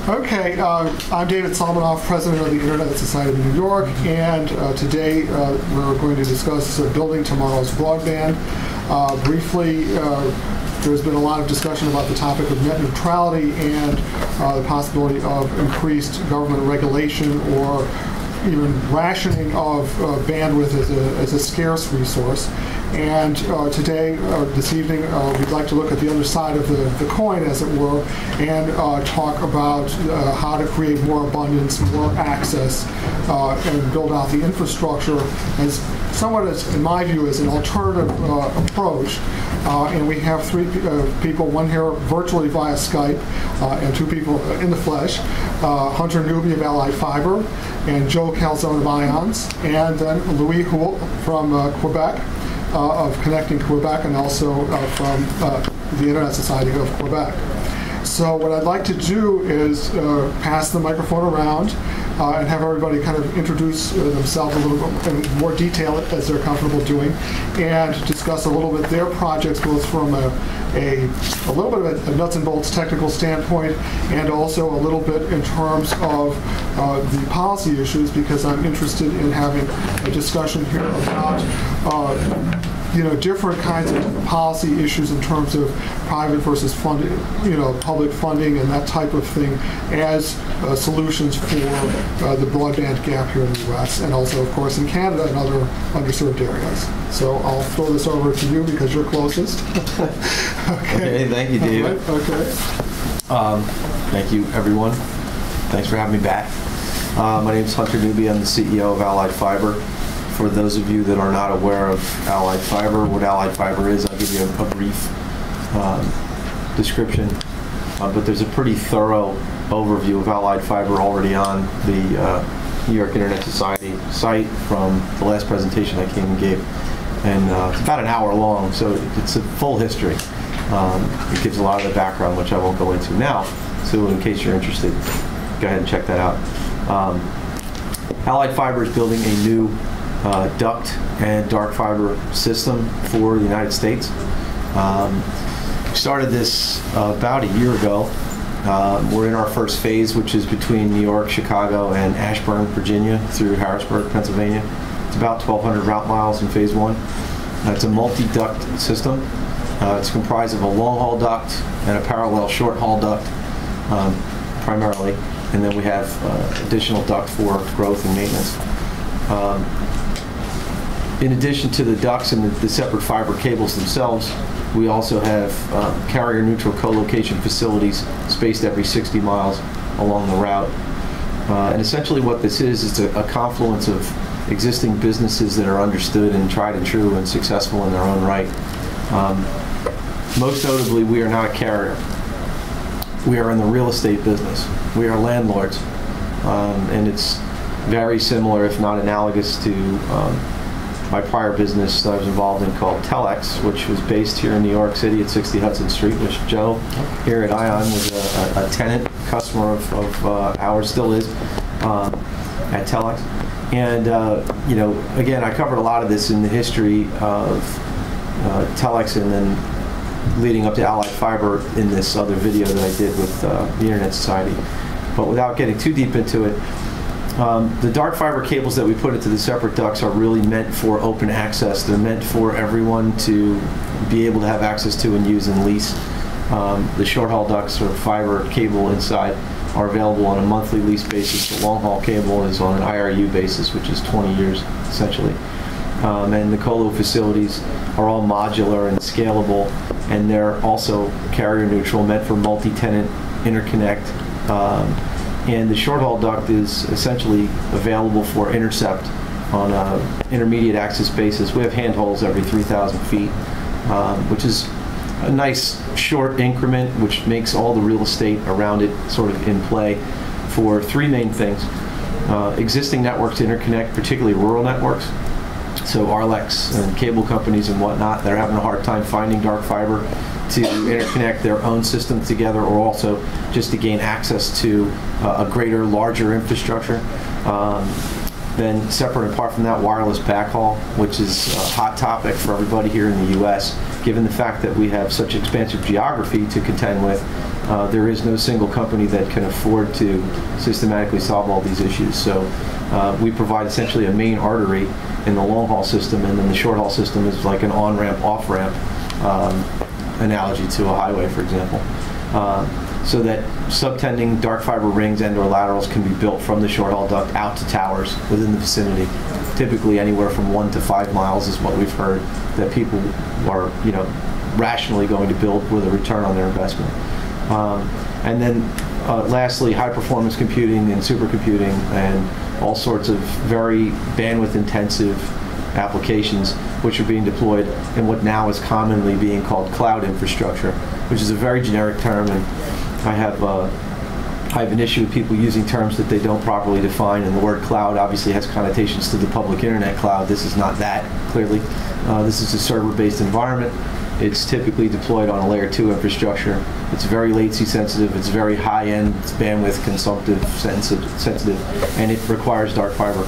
Okay, I'm David Solomonoff, president of the Internet Society of New York, and today we're going to discuss building tomorrow's broadband. Briefly, there's been a lot of discussion about the topic of net neutrality and the possibility of increased government regulation or even rationing of bandwidth as a scarce resource. And today, this evening, we'd like to look at the other side of the coin, as it were, and talk about how to create more abundance, more access, and build out the infrastructure as somewhat, as, in my view, as an alternative approach. And we have three people, one here virtually via Skype, and two people in the flesh, Hunter Newby of Allied Fiber, and Joe Calzone of IONS, and then Louis Houle from Quebec, of Connecting Quebec, and also from the Internet Society of Quebec. So what I'd like to do is pass the microphone around and have everybody kind of introduce themselves a little bit in more detail as they're comfortable doing, and discuss a little bit their projects, both from a little bit of a nuts and bolts technical standpoint, and also a little bit in terms of the policy issues, because I'm interested in having a discussion here about different kinds of policy issues in terms of private versus funding, public funding and that type of thing as solutions for the broadband gap here in the U.S. and also, of course, in Canada and other underserved areas. So I'll throw this over to you because you're closest. Okay, thank you, David. Right, okay. Thank you, everyone. Thanks for having me back. My name is Hunter Newby. I'm the CEO of Allied Fiber. For those of you that are not aware of Allied Fiber, what Allied Fiber is, I'll give you a brief description. But there's a pretty thorough overview of Allied Fiber already on the New York Internet Society site from the last presentation I came and gave. And it's about an hour long, so it's a full history. It gives a lot of the background, which I won't go into now. So in case you're interested, go ahead and check that out. Allied Fiber is building a new duct and dark fiber system for the United States. We started this about a year ago. We're in our first phase, which is between New York, Chicago, and Ashburn, Virginia, through Harrisburg, Pennsylvania. It's about 1,200 route miles in phase one. It's a multi-duct system. It's comprised of a long-haul duct and a parallel short-haul duct, primarily, and then we have additional duct for growth and maintenance. In addition to the ducts and the separate fiber cables themselves, we also have carrier-neutral co-location facilities spaced every 60 miles along the route. And essentially what this is a confluence of existing businesses that are understood and tried and true and successful in their own right. Most notably, we are not a carrier. We are in the real estate business. We are landlords. And it's very similar, if not analogous, to my prior business that I was involved in called Telex, which was based here in New York City at 60 Hudson Street, which Joe here at ION was a tenant, customer of ours, still is, at Telex. And, again, I covered a lot of this in the history of Telex and then leading up to Allied Fiber in this other video that I did with the Internet Society. But without getting too deep into it, the dark fiber cables that we put into the separate ducts are really meant for open access. They're meant for everyone to be able to have access to and use and lease. The short haul ducts or fiber cable inside are available on a monthly lease basis. The long haul cable is on an IRU basis, which is 20 years essentially. And the colo facilities are all modular and scalable, and they're also carrier neutral, meant for multi-tenant interconnect. And the short-haul duct is essentially available for intercept on an intermediate access basis. We have handholds every 3,000 feet, which is a nice short increment, which makes all the real estate around it sort of in play for three main things. Existing networks to interconnect, particularly rural networks. So RLECs and cable companies and whatnot, they're having a hard time finding dark fiber to interconnect their own system together, or also just to gain access to a greater, larger infrastructure. Then separate and apart from that, wireless backhaul, which is a hot topic for everybody here in the U.S. Given the fact that we have such expansive geography to contend with, there is no single company that can afford to systematically solve all these issues. So we provide essentially a main artery in the long haul system, and then the short haul system is like an on-ramp, off-ramp analogy to a highway, for example. So that subtending dark fiber rings and/or laterals can be built from the short haul duct out to towers within the vicinity. Typically anywhere from 1 to 5 miles is what we've heard that people are, rationally going to build with a return on their investment. And then lastly, high performance computing and supercomputing and all sorts of very bandwidth intensive applications which are being deployed in what now is commonly being called cloud infrastructure, which is a very generic term, and I have an issue with people using terms that they don't properly define, and the word cloud obviously has connotations to the public internet cloud. This is not that, clearly. This is a server-based environment. It's typically deployed on a layer 2 infrastructure. It's very latency sensitive, it's very high-end, it's bandwidth consumptive, sensitive, and it requires dark fiber.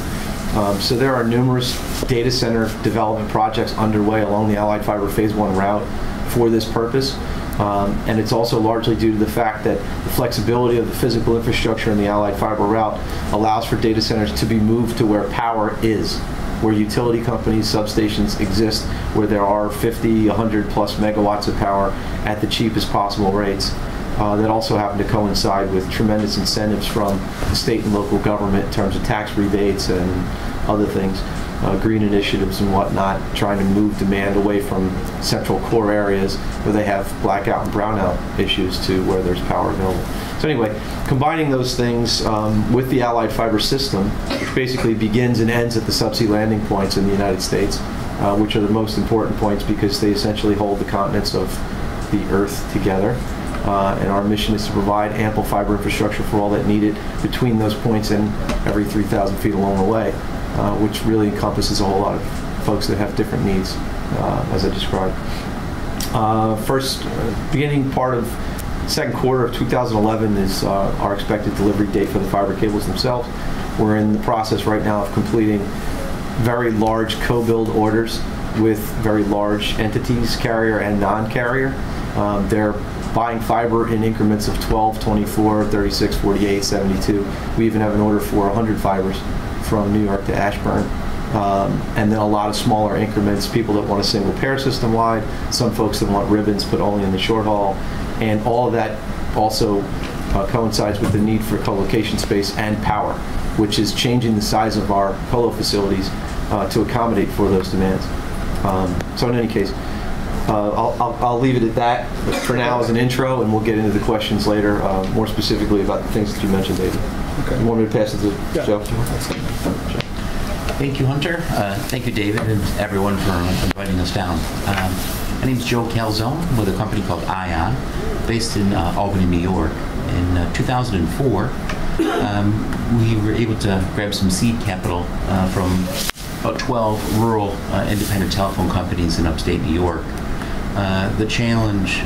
So there are numerous data center development projects underway along the Allied Fiber Phase 1 route for this purpose. And it's also largely due to the fact that the flexibility of the physical infrastructure in the Allied Fiber route allows for data centers to be moved to where power is, where utility companies, substations exist, where there are 50, 100 plus megawatts of power at the cheapest possible rates. That also happen to coincide with tremendous incentives from the state and local government in terms of tax rebates and other things, green initiatives and whatnot, trying to move demand away from central core areas where they have blackout and brownout issues to where there's power available. So anyway, combining those things with the Allied Fiber system, which basically begins and ends at the subsea landing points in the United States, which are the most important points because they essentially hold the continents of the Earth together. And our mission is to provide ample fiber infrastructure for all that needed between those points and every 3,000 feet along the way, which really encompasses a whole lot of folks that have different needs, as I described. Beginning part of second quarter of 2011 is our expected delivery date for the fiber cables themselves. We're in the process right now of completing very large co-build orders with very large entities, carrier and non-carrier. They're buying fiber in increments of 12, 24, 36, 48, 72. We even have an order for 100 fibers from New York to Ashburn. And then a lot of smaller increments, people that want a single pair system wide, some folks that want ribbons but only in the short haul. And all of that also coincides with the need for co-location space and power, which is changing the size of our colo facilities to accommodate for those demands. So in any case, I'll leave it at that for now as an intro, and we'll get into the questions later, more specifically about the things that you mentioned, David. Okay. You want me to pass it to Joe? Thank you, Hunter. Thank you, David, and everyone for inviting us down. My name is Joe Calzone with a company called ISOC-NY, based in Albany, New York. In 2004, we were able to grab some seed capital from about 12 rural independent telephone companies in upstate New York. The challenge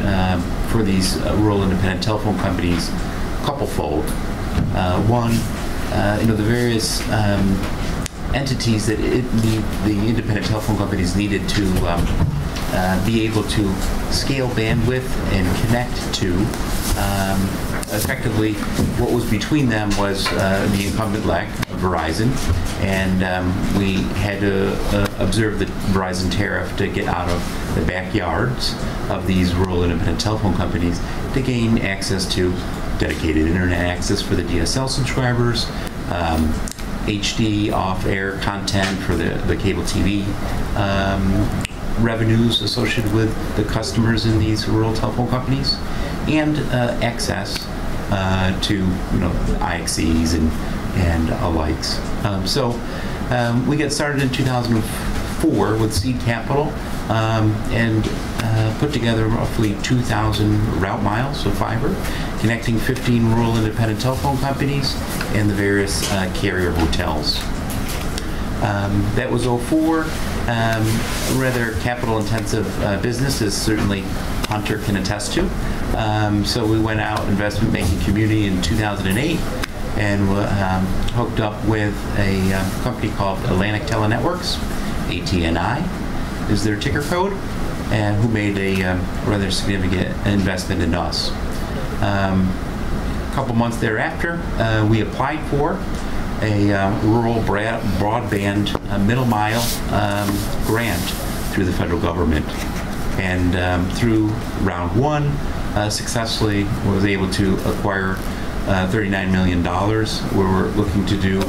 for these rural independent telephone companies, couple-fold. One, the various entities that the independent telephone companies needed to be able to scale bandwidth and connect to. Effectively, what was between them was the incumbent leg, Verizon, and we had to observe the Verizon tariff to get out of the backyards of these rural independent telephone companies to gain access to dedicated internet access for the DSL subscribers, HD off-air content for the cable TV revenues associated with the customers in these rural telephone companies, and access to IXEs and alikes. So we got started in 2004 with seed capital and put together roughly 2,000 route miles of fiber, connecting 15 rural independent telephone companies and the various carrier hotels. That was 04. Rather capital-intensive business, as certainly Hunter can attest to. So we went out investment banking community in 2008 and hooked up with a company called Atlantic Telenetworks, ATNI is their ticker code, and who made a rather significant investment in us. A couple months thereafter, we applied for a rural broadband middle mile grant through the federal government, and through round one, successfully was able to acquire $39 million. We're looking to do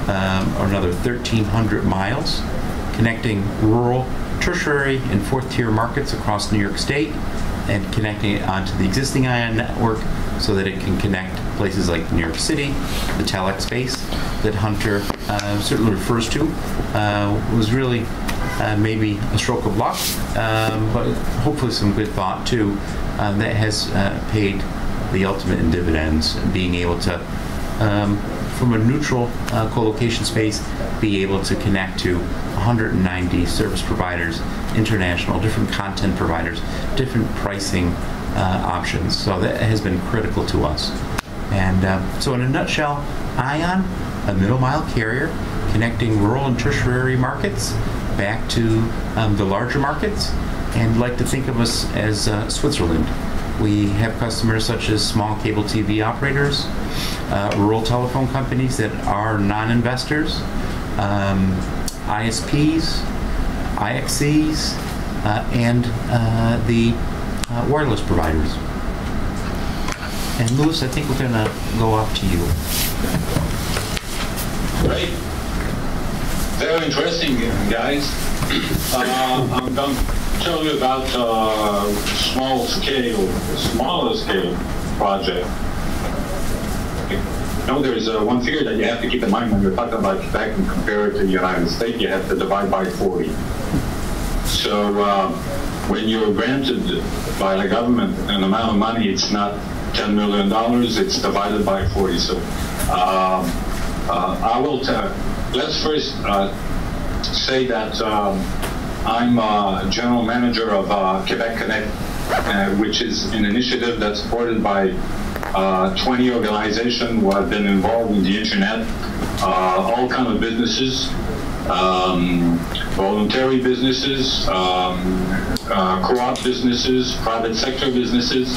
another 1,300 miles connecting rural, tertiary, and fourth-tier markets across New York State, and connecting it onto the existing ION network so that it can connect places like New York City, the telex space that Hunter certainly refers to. Was really maybe a stroke of luck, but hopefully some good thought too, that has paid the ultimate in dividends, being able to, from a neutral co-location space, be able to connect to 190 service providers, international, different content providers, different pricing options. So that has been critical to us. And so in a nutshell, ION, a middle mile carrier connecting rural and tertiary markets back to the larger markets, and like to think of us as Switzerland. We have customers such as small cable TV operators, rural telephone companies that are non-investors, ISPs, IXCs, and the wireless providers. And Louis, I think we're going to go off to you. Great. Very interesting, guys. I'm going to tell you about smaller scale project. You know, there's one figure that you have to keep in mind when you're talking about Quebec and compare it to the United States. You have to divide by 40. So when you're granted by the government an amount of money, it's not $10 million, it's divided by 40. So I will let's first say that I'm general manager of Quebec Connect, which is an initiative that's supported by 20 organizations who have been involved in the internet, all kinds of businesses, voluntary businesses, co-op businesses, private sector businesses,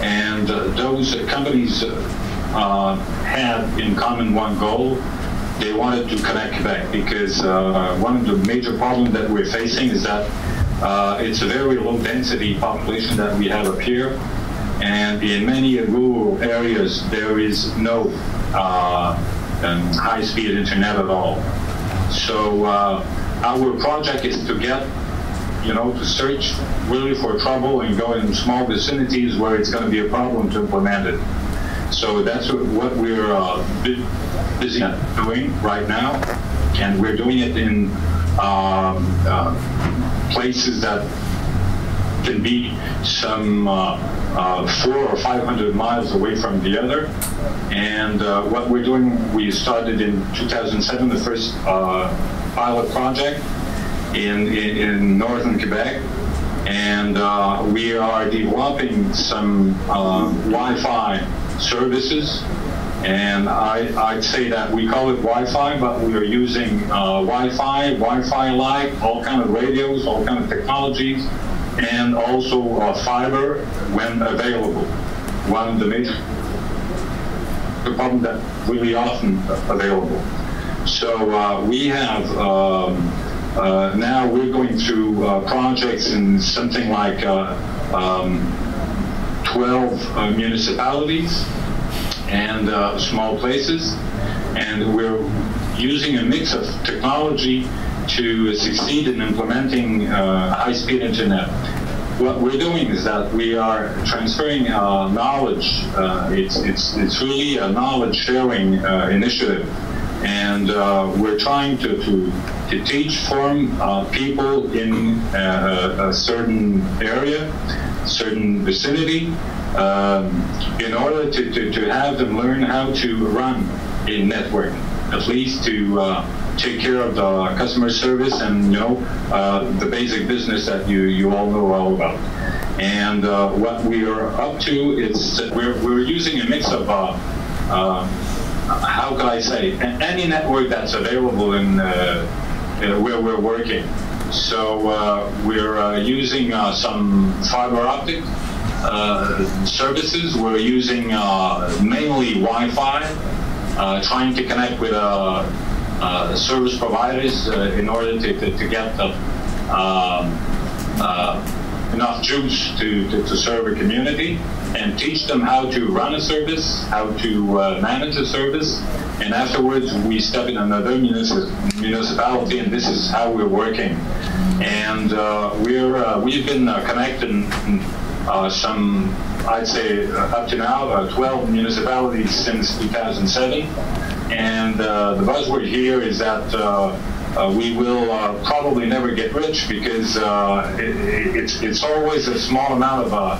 and those companies had in common one goal. They wanted to connect Quebec because one of the major problems that we're facing is that it's a very low density population that we have up here, and in many rural areas there is no high-speed internet at all. So our project is to get, to search really for trouble and go in small vicinities where it's going to be a problem to implement it. So that's what we're busy doing right now, and we're doing it in places that can be some 400 or 500 miles away from the other. And what we're doing, we started in 2007 the first pilot project in northern Quebec, and we are developing some Wi-Fi services, and I'd say that we call it Wi-Fi, but we are using Wi-Fi-like, all kind of radios, all kind of technologies, and also fiber when available. One of the major problems that really often available. So we have now we're going through projects in something like 12 municipalities and small places, and we're using a mix of technology to succeed in implementing high-speed internet. What we're doing is that we are transferring knowledge. It's really a knowledge-sharing initiative, and we're trying to teach people in a certain area, certain vicinity, in order to have them learn how to run a network, at least to take care of the customer service and the basic business that you all know all about. And what we are up to is that we're using a mix of how can I say, any network that's available in where we're working. So we're using some fiber optic services. We're using mainly Wi-Fi, trying to connect with service providers in order to get enough juice to serve a community and teach them how to run a service, how to manage a service, and afterwards we step in another municipality, and this is how we're working. And we've been connecting some, I'd say up to now, 12 municipalities since 2007. And the buzzword here is that we will probably never get rich, because it's always a small amount of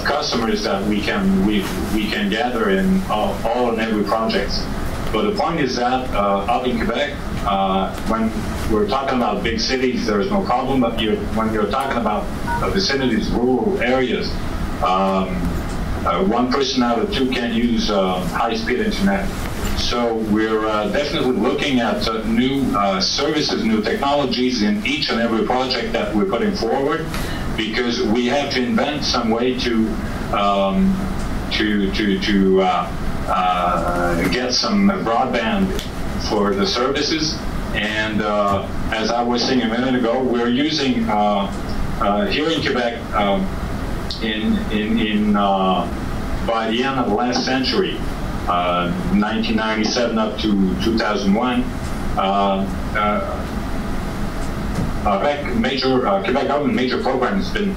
customers that we can gather in all and every project. But the point is that up in Quebec, when we're talking about big cities, there is no problem. But when you're talking about vicinities, rural areas, 1 person out of 2 can use high-speed internet. So we're definitely looking at new services, new technologies in each and every project that we're putting forward, because we have to invent some way to get some broadband for the services. And as I was saying a minute ago, we're using here in Quebec by the end of the last century, 1997 up to 2001, Quebec government major program has been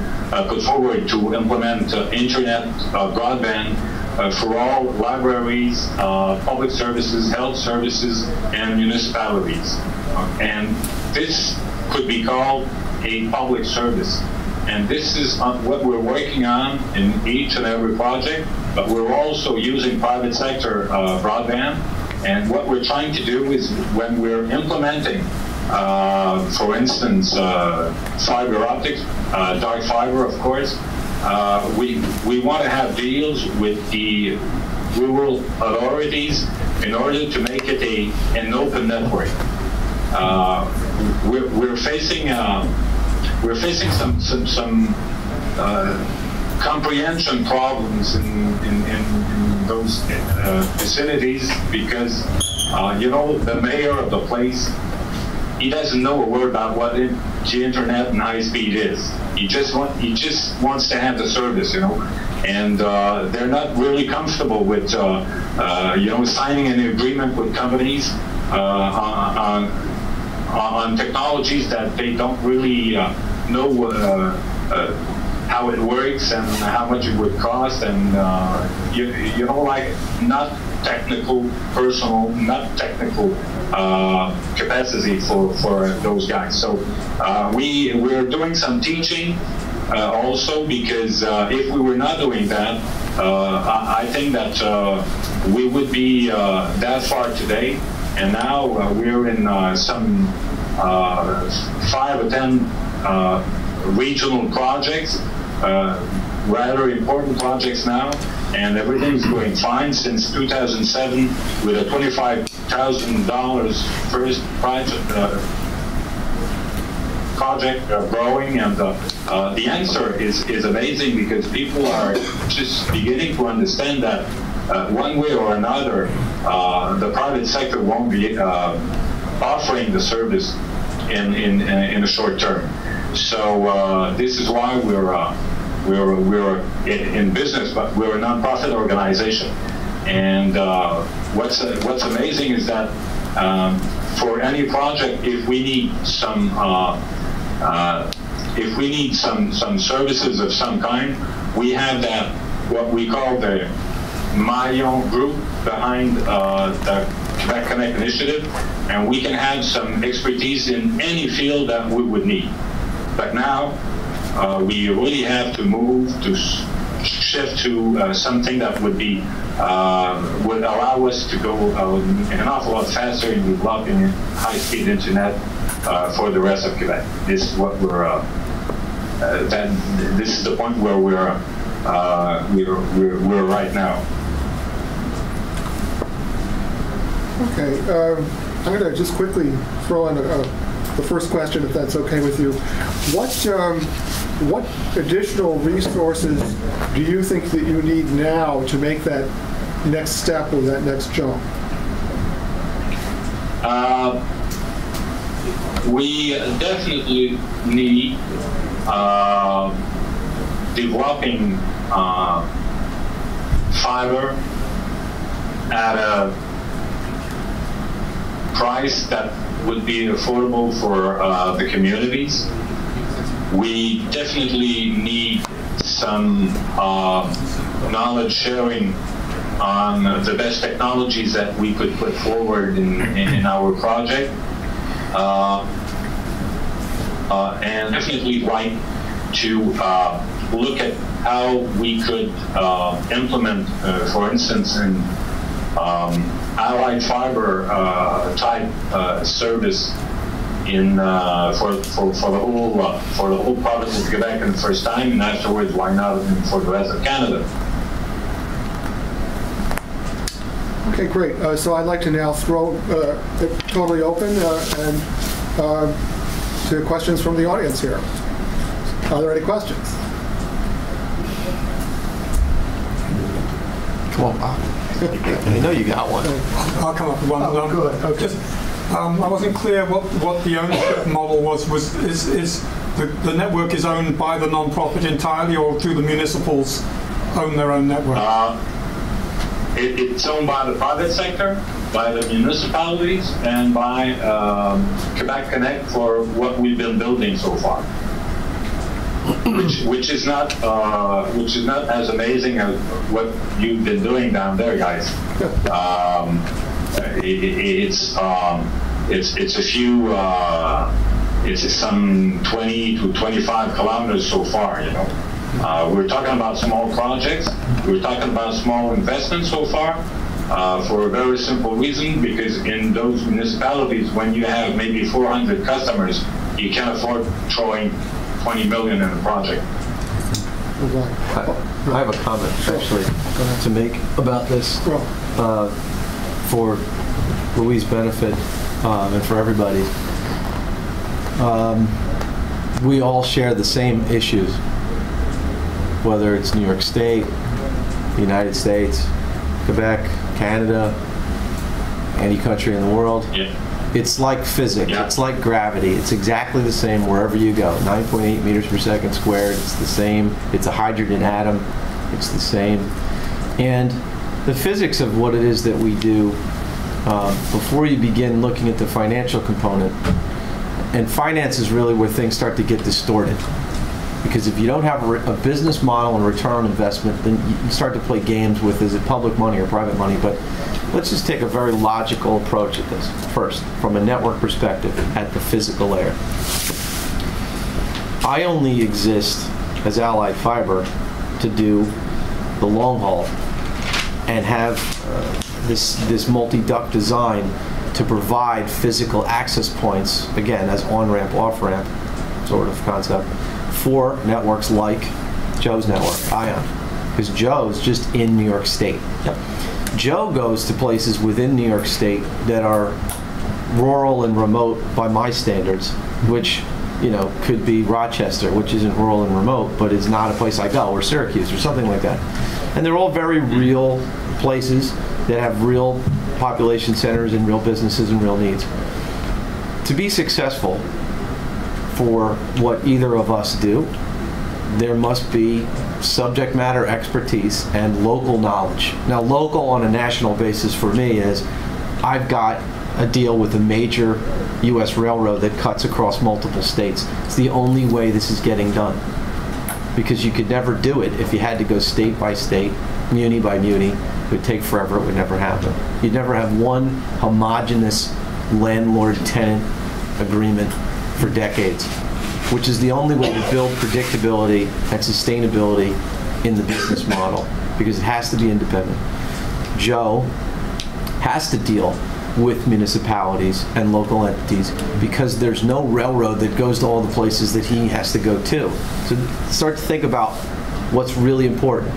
put forward to implement internet broadband for all libraries, public services, health services, and municipalities. And this could be called a public service. And this is what we're working on in each and every project, but we're also using private sector broadband. And what we're trying to do is, when we're implementing, for instance, fiber optics, dark fiber, of course, we want to have deals with the rural authorities in order to make it an open network. We're facing some comprehension problems in those vicinities, because you know, the mayor of the place, he doesn't know a word about what the internet and high speed is. He just wants to have the service, you know, and they're not really comfortable with you know, signing an agreement with companies on technologies that they don't really know how it works and how much it would cost, and you know, like, not technical personal, not technical capacity for those guys. So we're doing some teaching also, because if we were not doing that, I think that we would be that far today. And now we're in some 5 or 10 regional projects, rather important projects now, and everything's going fine since 2007 with a $25,000 first project growing, and the answer is amazing, because people are just beginning to understand that one way or another, the private sector won't be offering the service in a short term. So this is why we're in business, but we're a nonprofit organization. And what's amazing is that for any project, if we need some services of some kind, we have that, what we call the PIOn group behind the Quebec Connect initiative, and we can have some expertise in any field that we would need. But now we really have to move to shift to something that would be would allow us to go an awful lot faster in developing high-speed internet for the rest of Quebec. This is what we're. This is the point where we're right now. Okay, I'm going to just quickly throw in the first question, if that's okay with you. What additional resources do you think that you need now to make that next step or that next jump? We definitely need developing fiber at a price that would be affordable for the communities. We definitely need some knowledge sharing on the best technologies that we could put forward in our project. And definitely like to look at how we could implement, for instance, an allied fiber type service in for the whole province of Quebec in the first time, and afterwards, why not for the rest of Canada? Okay, great. So I'd like to now throw it totally open and to questions from the audience here. Are there any questions? Come on, Bob. I know you got one. I'll come up with one. Oh, good. Okay. Just, I wasn't clear what the ownership model was. Is the network is owned by the non-profit entirely, or do the municipals own their own network? It's owned by the private sector, by the municipalities, and by Quebec Connect for what we've been building so far, which is not as amazing as what you've been doing down there, guys. It's a few. It's some 20 to 25 kilometers so far, you know. We're talking about small projects. We're talking about small investments so far for a very simple reason, because in those municipalities, when you have maybe 400 customers, you can't afford throwing 20 million in a project. I have a comment, actually, to make about this for Louis' benefit and for everybody. We all share the same issues, whether it's New York State, the United States, Quebec, Canada, any country in the world. Yeah. It's like physics. Yeah. It's like gravity. It's exactly the same wherever you go. 9.8 meters per second squared. It's the same. It's a hydrogen atom. It's the same. And the physics of what it is that we do, before you begin looking at the financial component, and finance is really where things start to get distorted. Because if you don't have a business model and return on investment, then you start to play games with, is it public money or private money? But let's just take a very logical approach at this first, from a network perspective, at the physical layer. I only exist as Allied Fiber to do the long haul and have this multi-duct design to provide physical access points, again, as on-ramp, off-ramp sort of concept, for networks like Joe's network, ION, because Joe's just in New York State. Yep. Joe goes to places within New York State that are rural and remote by my standards, which, you know, could be Rochester, which isn't rural and remote, but is not a place I go, or Syracuse, or something like that. And they're all very real places that have real population centers and real businesses and real needs. To be successful for what either of us do, there must be subject matter expertise and local knowledge. Now, local on a national basis for me is, I've got a deal with a major U.S. railroad that cuts across multiple states. It's the only way this is getting done, because you could never do it if you had to go state by state, muni by muni. It would take forever. It would never happen. You'd never have one homogeneous landlord-tenant agreement for decades, which is the only way to build predictability and sustainability in the business model, because it has to be independent. Joe has to deal with municipalities and local entities because there's no railroad that goes to all the places that he has to go to. So start to think about what's really important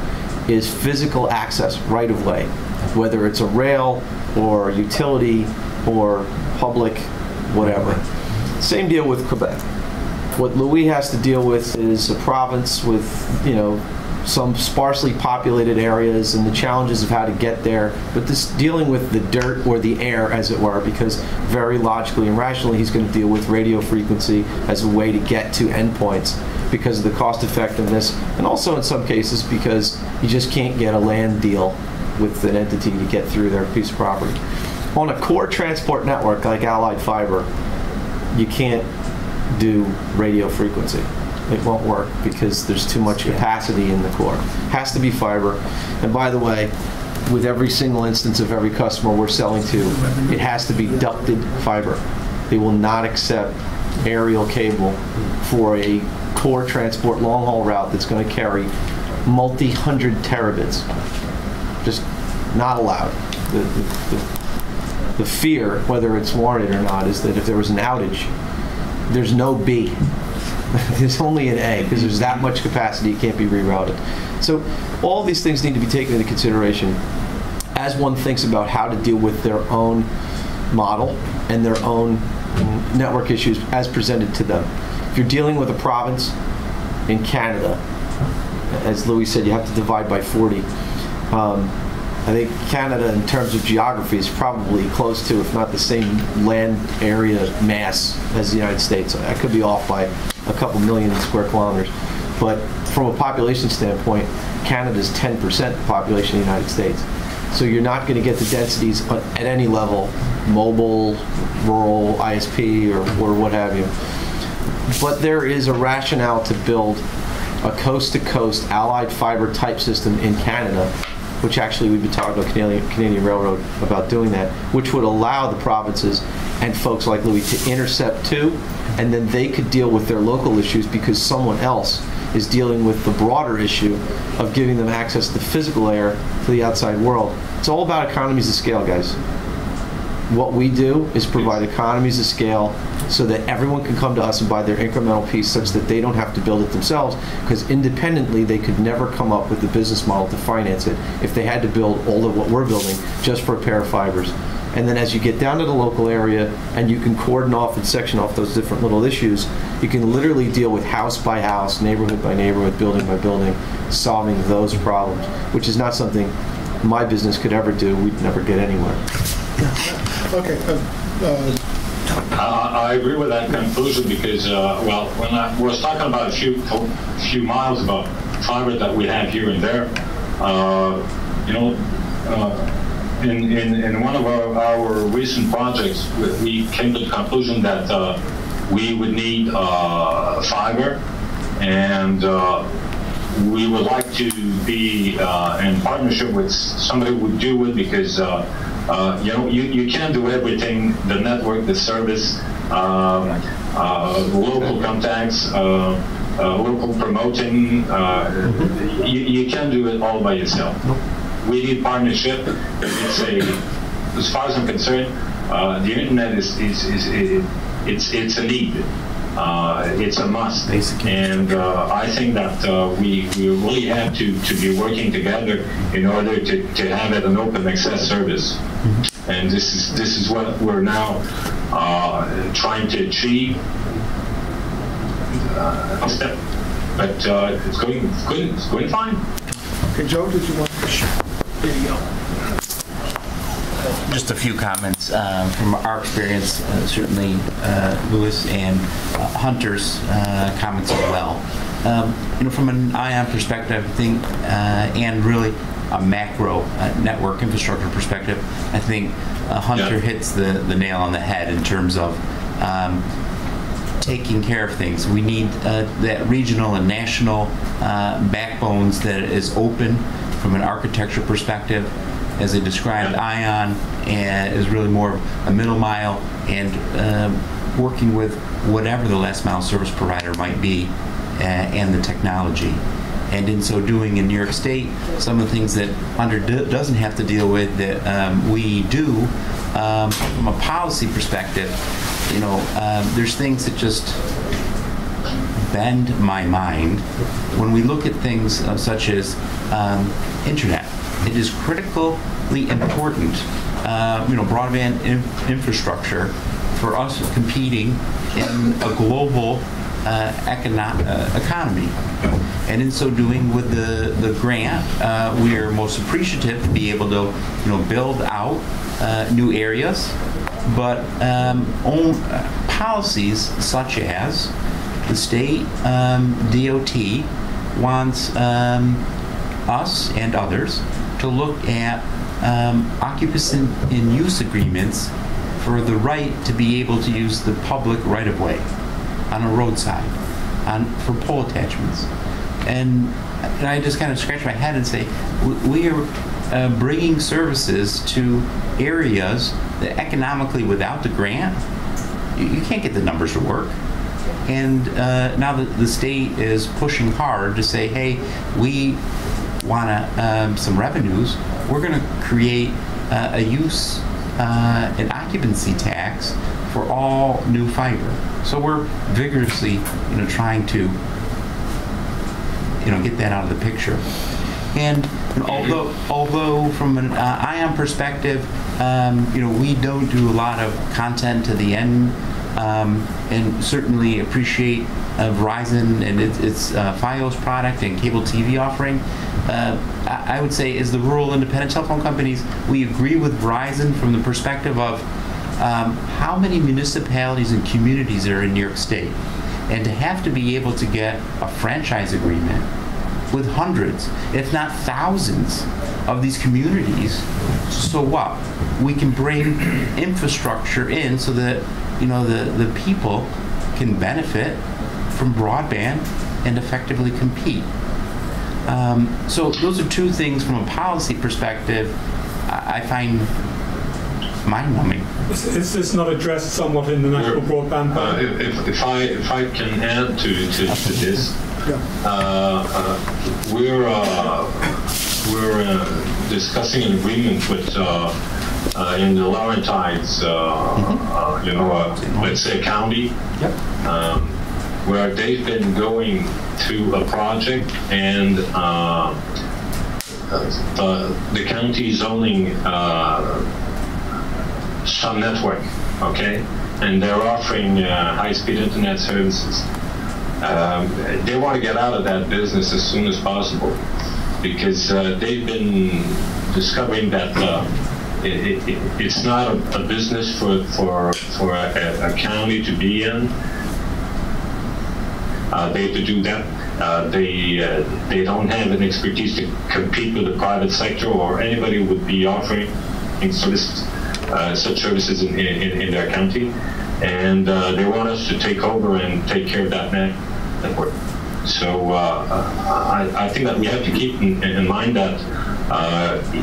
is physical access, right of way, whether it's a rail or utility or public whatever. Same deal with Quebec. What Louis has to deal with is a province with, you know, some sparsely populated areas and the challenges of how to get there, but this dealing with the dirt or the air, as it were, because very logically and rationally he's going to deal with radio frequency as a way to get to endpoints because of the cost effectiveness, and also in some cases because you just can't get a land deal with an entity to get through their piece of property. On a core transport network like Allied Fiber, you can't do radio frequency. It won't work because there's too much capacity in the core. Has to be fiber. And by the way, with every single instance of every customer we're selling to, it has to be ducted fiber. They will not accept aerial cable for a core transport long haul route that's going to carry multi-hundred terabits. Just not allowed. The fear, whether it's warranted or not, is that if there was an outage, there's no B. There's only an A, because there's that much capacity, it can't be rerouted. So all these things need to be taken into consideration as one thinks about how to deal with their own model and their own network issues as presented to them. If you're dealing with a province in Canada, as Louis said, you have to divide by 40. I think Canada, in terms of geography, is probably close to, if not the same land area mass as the United States. I could be off by a couple million square kilometers. But from a population standpoint, Canada's 10% the population of the United States. So you're not going to get the densities at any level, mobile, rural, ISP, or what have you. But there is a rationale to build a coast-to-coast Allied Fiber type system in Canada, which actually we've been talking to Canadian Railroad about doing that, which would allow the provinces and folks like Louis to intercept too, and then they could deal with their local issues because someone else is dealing with the broader issue of giving them access to physical air to the outside world. It's all about economies of scale, guys. What we do is provide economies of scale so that everyone can come to us and buy their incremental piece such that they don't have to build it themselves, because independently they could never come up with the business model to finance it if they had to build all of what we're building just for a pair of fibers. And then as you get down to the local area and you can cordon off and section off those different little issues, you can literally deal with house by house, neighborhood by neighborhood, building by building, solving those problems, which is not something my business could ever do. We'd never get anywhere. Okay. I agree with that conclusion because, well, when I was talking about a few miles about fiber that we have here and there, you know, in one of our recent projects, we came to the conclusion that we would need fiber, and we would like to be in partnership with somebody who would do it because you know, you can't do everything, the network, the service, local contacts, local promoting, you can't do it all by yourself. We need partnership. It's as far as I'm concerned, the internet is it's a need. It's a must. Basically. And I think that we really have to be working together in order to have it an open access service. Mm-hmm. And this is what we're now trying to achieve. But it's going fine. Okay, Joe, did you want to share? There you go. Just a few comments from our experience, certainly Louis and Hunter's comments as well. You know, from an ION perspective, I think, and really a macro network infrastructure perspective, I think Hunter hits the nail on the head in terms of taking care of things. We need that regional and national backbones that is open from an architecture perspective. As I described, ION is really more of a middle mile and working with whatever the last mile service provider might be and the technology. And in so doing in New York State, some of the things that Hunter doesn't have to deal with that we do, from a policy perspective, you know, there's things that just bend my mind when we look at things such as internet. It is critically important broadband infrastructure for us competing in a global economy. And in so doing, with the grant, we are most appreciative to be able to build out new areas, but own policies such as the state DOT wants us and others to look at occupancy and use agreements for the right to be able to use the public right-of-way on a roadside, for pole attachments. And I just kind of scratch my head and say, we are bringing services to areas that economically, without the grant, you can't get the numbers to work. And now that the state is pushing hard to say, hey, we want some revenues, we're going to create a use and occupancy tax for all new fiber. So we're vigorously, trying to, get that out of the picture. And although from an ION perspective, we don't do a lot of content to the end, and certainly appreciate Verizon and its Fios product and cable TV offering. I would say, as the rural independent telephone companies, we agree with Verizon from the perspective of how many municipalities and communities are in New York State, and to have to be able to get a franchise agreement with hundreds, if not thousands, of these communities. So what? We can bring infrastructure in so that the people can benefit from broadband and effectively compete. So those are two things from a policy perspective I find mind-numbing. Is this not addressed somewhat in the National Broadband Plan? If I can add to this, we're discussing an agreement with in the Laurentides, let's say county, where they've been going through a project, and the county zoning some network, okay, and they're offering high-speed internet services. They want to get out of that business as soon as possible, because they've been discovering that it's not a business for a county to be in. They have to do that. They don't have an expertise to compete with the private sector or anybody who would be offering services, such services in their county, and they want us to take over and take care of that network. So I think that we have to keep in mind that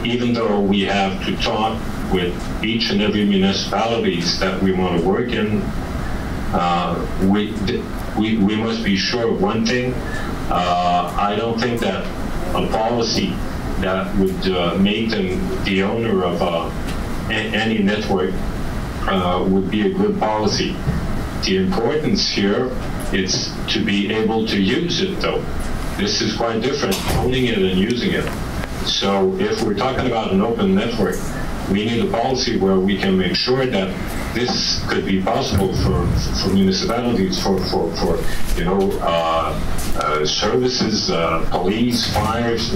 even though we have to talk with each and every municipalities that we want to work in, we must be sure of one thing. I don't think that a policy that would make them the owner of any network would be a good policy. The importance here is to be able to use it, though. This is quite different, owning it and using it. So if we're talking about an open network, we need a policy where we can make sure that this could be possible for municipalities, for services, police, fires,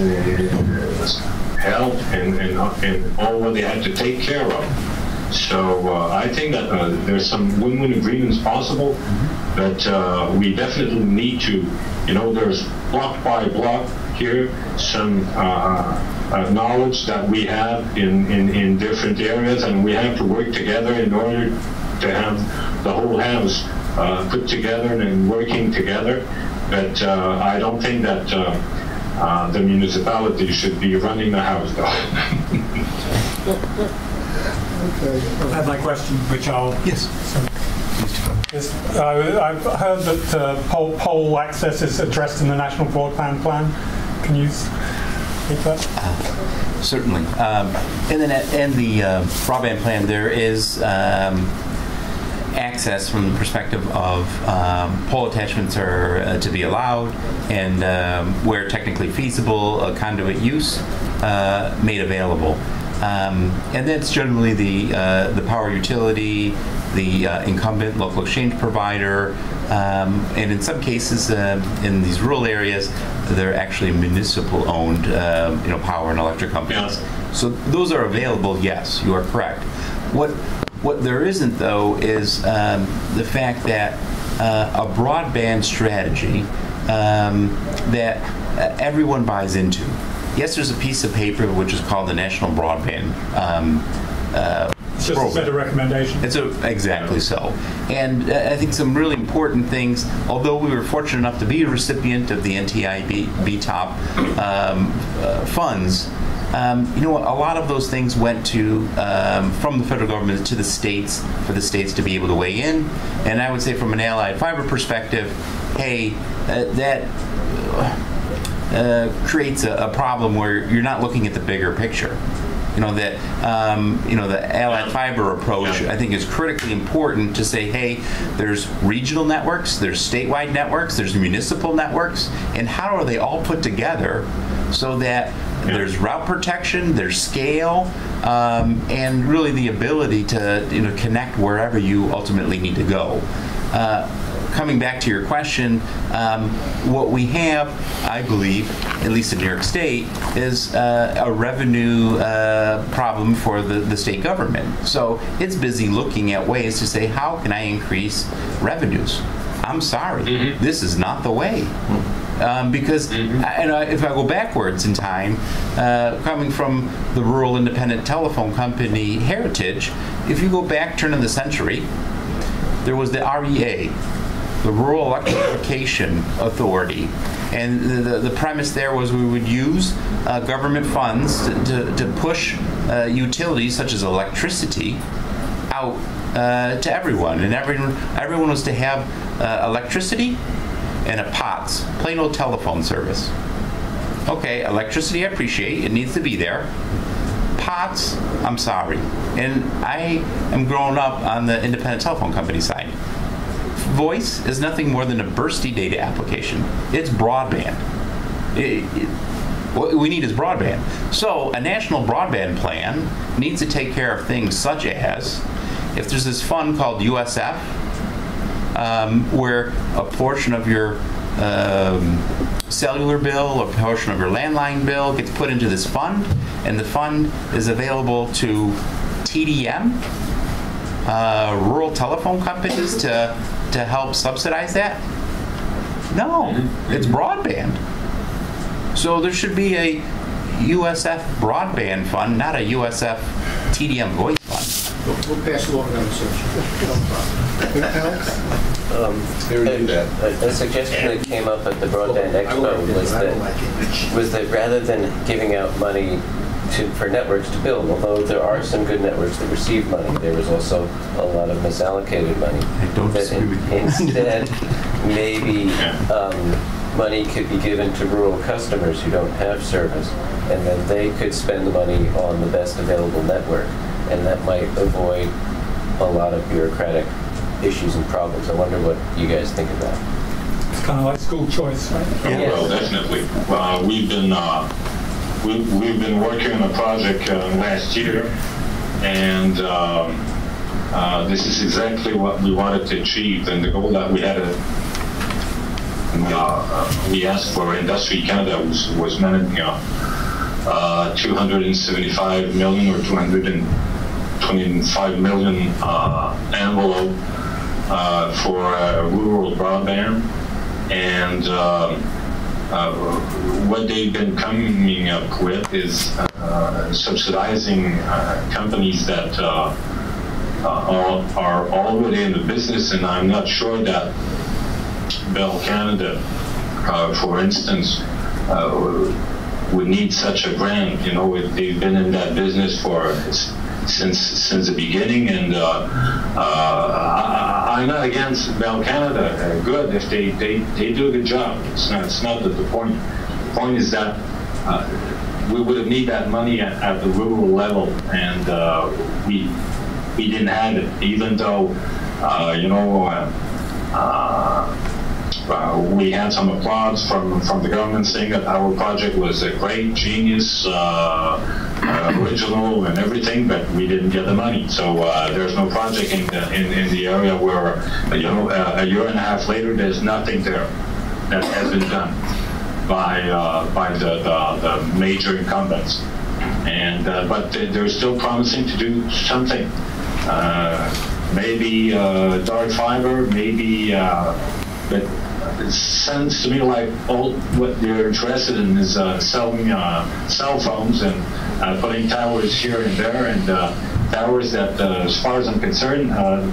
health, and all what they have to take care of. So I think that there's some win-win agreements possible, but we definitely need to, there's block by block here, some knowledge that we have in different areas, and we have to work together in order to have the whole house put together and working together. But I don't think that the municipality should be running the house, though. I have my question, which I'll... Yes. I've heard that pole access is addressed in the National Broadband Plan. Can you take that? Certainly. In the broadband plan, there is access from the perspective of pole attachments are to be allowed, and where technically feasible, conduit use made available. And that's generally the power utility, the incumbent local exchange provider, and in some cases, in these rural areas, they're actually municipal-owned, power and electric companies. Yeah. So those are available. Yes, you are correct. What there isn't, though, is the fact that a broadband strategy that everyone buys into. Yes, there's a piece of paper which is called the National Broadband It's just a set of recommendations. Exactly so. And I think some really important things, although we were fortunate enough to be a recipient of the NTI-BTOP funds, a lot of those things went to from the federal government to the states for the states to be able to weigh in. And I would say from an Allied Fiber perspective, hey, that creates a problem where you're not looking at the bigger picture. The Allied Fiber approach, I think, is critically important to say, hey, there's regional networks, there's statewide networks, there's municipal networks, and how are they all put together so that there's route protection, there's scale, and really the ability to connect wherever you ultimately need to go. Coming back to your question, what we have, I believe, at least in New York State, is a revenue problem for the state government. So it's busy looking at ways to say, how can I increase revenues? I'm sorry, this is not the way. Because if I go backwards in time, coming from the rural independent telephone company heritage, if you go back turn of the century, there was the REA, the Rural Electrification Authority, and the premise there was we would use government funds to push utilities such as electricity out to everyone, and everyone was to have electricity and a POTS, plain old telephone service. Okay, electricity I appreciate, it needs to be there. POTS, I'm sorry. And I am growing up on the independent telephone company side. Voice is nothing more than a bursty data application. It's broadband. What we need is broadband. So a national broadband plan needs to take care of things such as, if there's this fund called USF, where a portion of your cellular bill, a portion of your landline bill gets put into this fund, and the fund is available to TDM, rural telephone companies to help subsidize that? No, it's broadband. So there should be a USF broadband fund, not a USF TDM voice fund. We'll pass along that Alex? A suggestion that came up at the Broadband Expo was that rather than giving out money for networks to build, although there are some good networks that receive money, there was also a lot of misallocated money. I don't disagree with you. Instead, maybe money could be given to rural customers who don't have service, and then they could spend the money on the best available network, and that might avoid a lot of bureaucratic issues and problems. I wonder what you guys think of that. It's kind of like school choice, right? Yes. Well, definitely. We've been working on a project last year, and this is exactly what we wanted to achieve. And the goal that we had, we asked for Industry Canada was managing 275 million or 225 million envelope for rural broadband, and what they've been coming up with is subsidizing companies that are already in the business, and I'm not sure that Bell Canada, for instance, would need such a grant. They've been in that business since the beginning, and I'm not against Bell Canada. Good if they do a good job. It's not the point. The point is that we would have needed that money at the rural level, and we didn't have it, even though we had some applause from the government saying that our project was a great, genius, original, and everything, but we didn't get the money. So there's no project in the area where, a year and a half later, there's nothing there that has been done by the major incumbents. And but they're still promising to do something. Maybe dark fiber, maybe, but it sounds to me like all what they're interested in is selling cell phones and putting towers here and there, and towers that, as far as I'm concerned,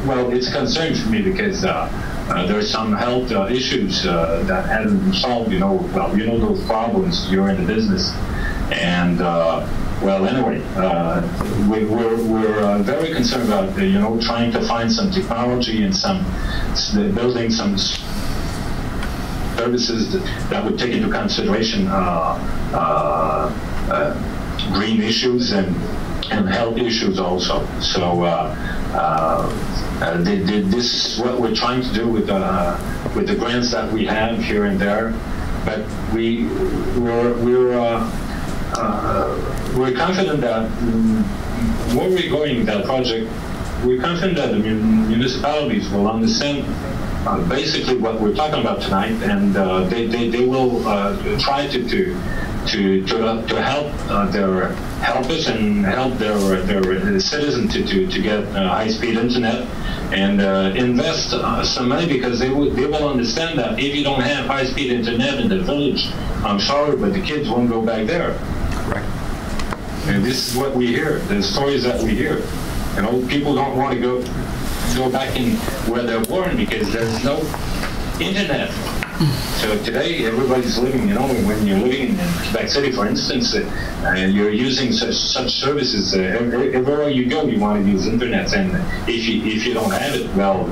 well, it's a concern for me because there's some health issues that haven't been solved. Well, those problems. You're in the business, and well, anyway, we're very concerned about trying to find some technology and building some services that would take into consideration green issues and health issues also. So this is what we're trying to do with the grants that we have here and there. But we're confident that where we're going with that project, we're confident that the municipalities will understand basically what we're talking about tonight, and they will try to help help us and help their citizens to get high-speed internet and invest some money, because they will understand that if you don't have high-speed internet in the village, I'm sorry, but the kids won't go back there. Correct. And this is what we hear, the stories that we hear. People don't want to go back in where they're born because there's no internet. So today, everybody's living, when you're living in Quebec City, for instance, and you're using such services, everywhere you go, you want to use internet. And if you don't have it, well,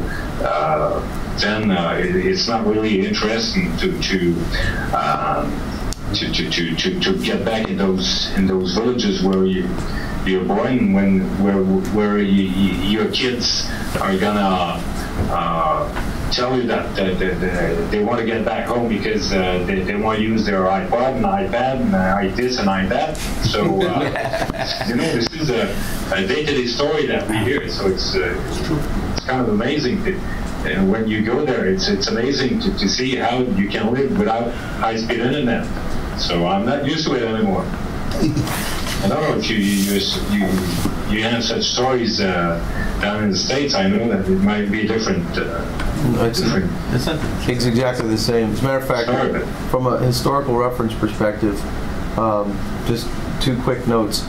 then it's not really interesting to get back in those villages where you're born, where your kids are gonna tell you that they want to get back home because they want to use their iPod and iPad and this and iPad. So this is a day-to-day story that we hear. So it's kind of amazing and when you go there, it's amazing to see how you can live without high-speed internet. So I'm not used to it anymore. I don't know if you have such stories down in the States. I know that it might be different. It's exactly the same. As a matter of fact, from a historical reference perspective, just two quick notes,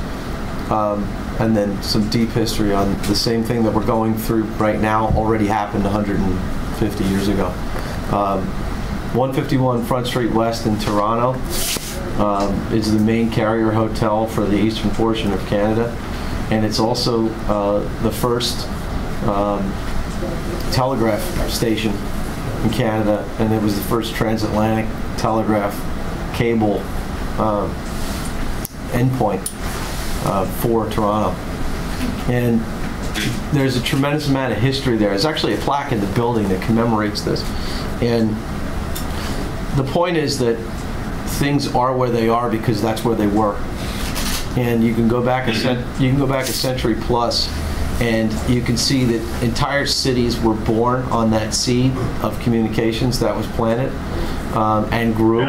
and then some deep history on the same thing that we're going through right now already happened 150 years ago. 151 Front Street West in Toronto is the main carrier hotel for the eastern portion of Canada, and it's also the first telegraph station in Canada, and it was the first transatlantic telegraph cable endpoint for Toronto. And there's a tremendous amount of history there. There's actually a plaque in the building that commemorates this. And the point is that things are where they are because that's where they were. And you can go back a century plus, and you can see that entire cities were born on that seed of communications that was planted and grew.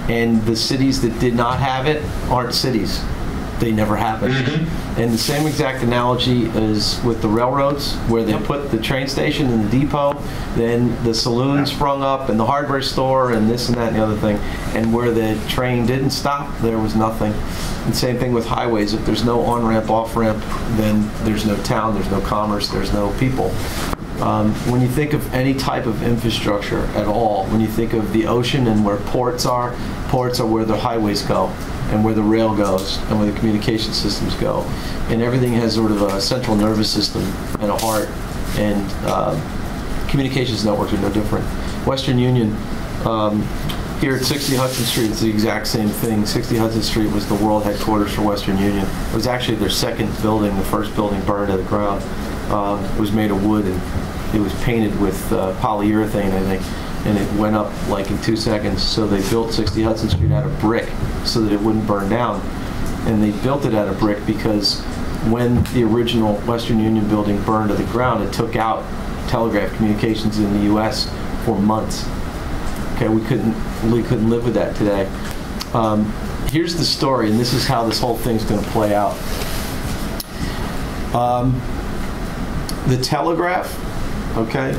And the cities that did not have it aren't cities. They never happened. And the same exact analogy is with the railroads, where they put the train station in the depot, then the saloon sprung up and the hardware store and this and that and the other thing. And where the train didn't stop, there was nothing. And same thing with highways. If there's no on-ramp, off-ramp, then there's no town, there's no commerce, there's no people. When you think of any type of infrastructure at all, when you think of the ocean and where ports are where the highways go, and where the rail goes, and where the communication systems go. And everything has sort of a central nervous system and a heart, and communications networks are no different. Western Union, here at 60 Hudson Street, it's the exact same thing. 60 Hudson Street was the world headquarters for Western Union. It was actually their second building. The first building burned to the ground. It was made of wood, and it was painted with polyurethane, I think. and it went up like in 2 seconds. So they built 60 Hudson Street out of brick so that it wouldn't burn down. And they built it out of brick because when the original Western Union building burned to the ground, it took out telegraph communications in the U.S. for months. Okay, we couldn't live with that today. Here's the story, and this is how this whole thing's going to play out. The telegraph, okay,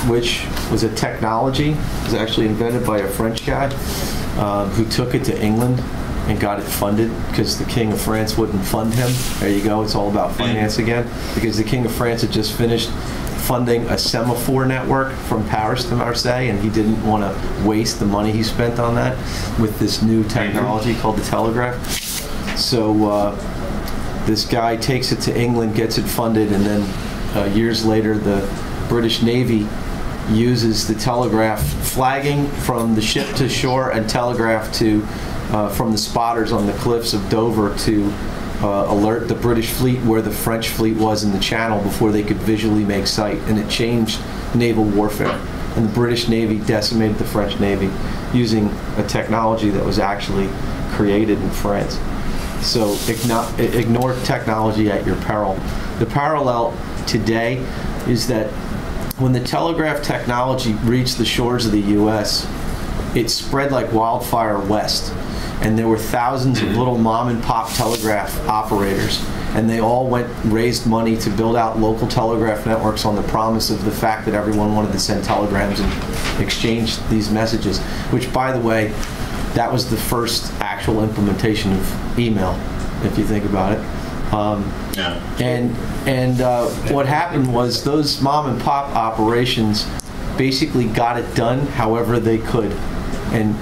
which was a technology, was actually invented by a French guy who took it to England and got it funded because the King of France wouldn't fund him. There you go, it's all about finance again. Because the King of France had just finished funding a semaphore network from Paris to Marseille, and he didn't want to waste the money he spent on that with this new technology called the telegraph. So this guy takes it to England, gets it funded, and then years later the British Navy uses the telegraph flagging from the ship to shore and telegraph to from the spotters on the cliffs of Dover to alert the British fleet where the French fleet was in the channel before they could visually make sight, and it changed naval warfare. And the British Navy decimated the French Navy using a technology that was actually created in France. So ignore technology at your peril. The parallel today is that when the telegraph technology reached the shores of the U.S., it spread like wildfire west. And there were thousands of little mom and pop telegraph operators, and they all raised money to build out local telegraph networks on the promise of the fact that everyone wanted to send telegrams and exchange these messages, which, by the way, that was the first actual implementation of email, if you think about it. What happened was those mom and pop operations basically got it done however they could. And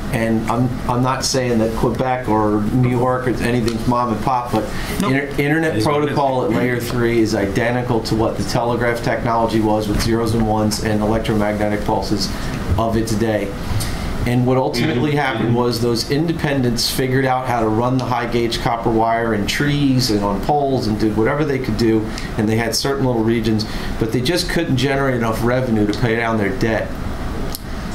I'm not saying that Quebec or New York or anything's mom and pop, but internet protocol at layer 3 is identical to what the telegraph technology was with zeros and ones and electromagnetic pulses of its day. And what ultimately happened was those independents figured out how to run the high gauge copper wire in trees and on poles and did whatever they could do, and they had certain little regions, but they just couldn't generate enough revenue to pay down their debt.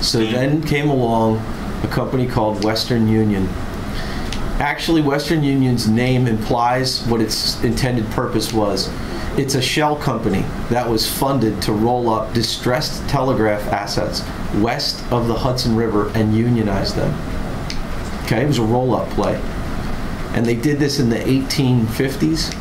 So then came along a company called Western Union. Actually, Western Union's name implies what its intended purpose was. It's a shell company that was funded to roll up distressed telegraph assets west of the Hudson River and unionize them. Okay, it was a roll-up play. And they did this in the 1850s,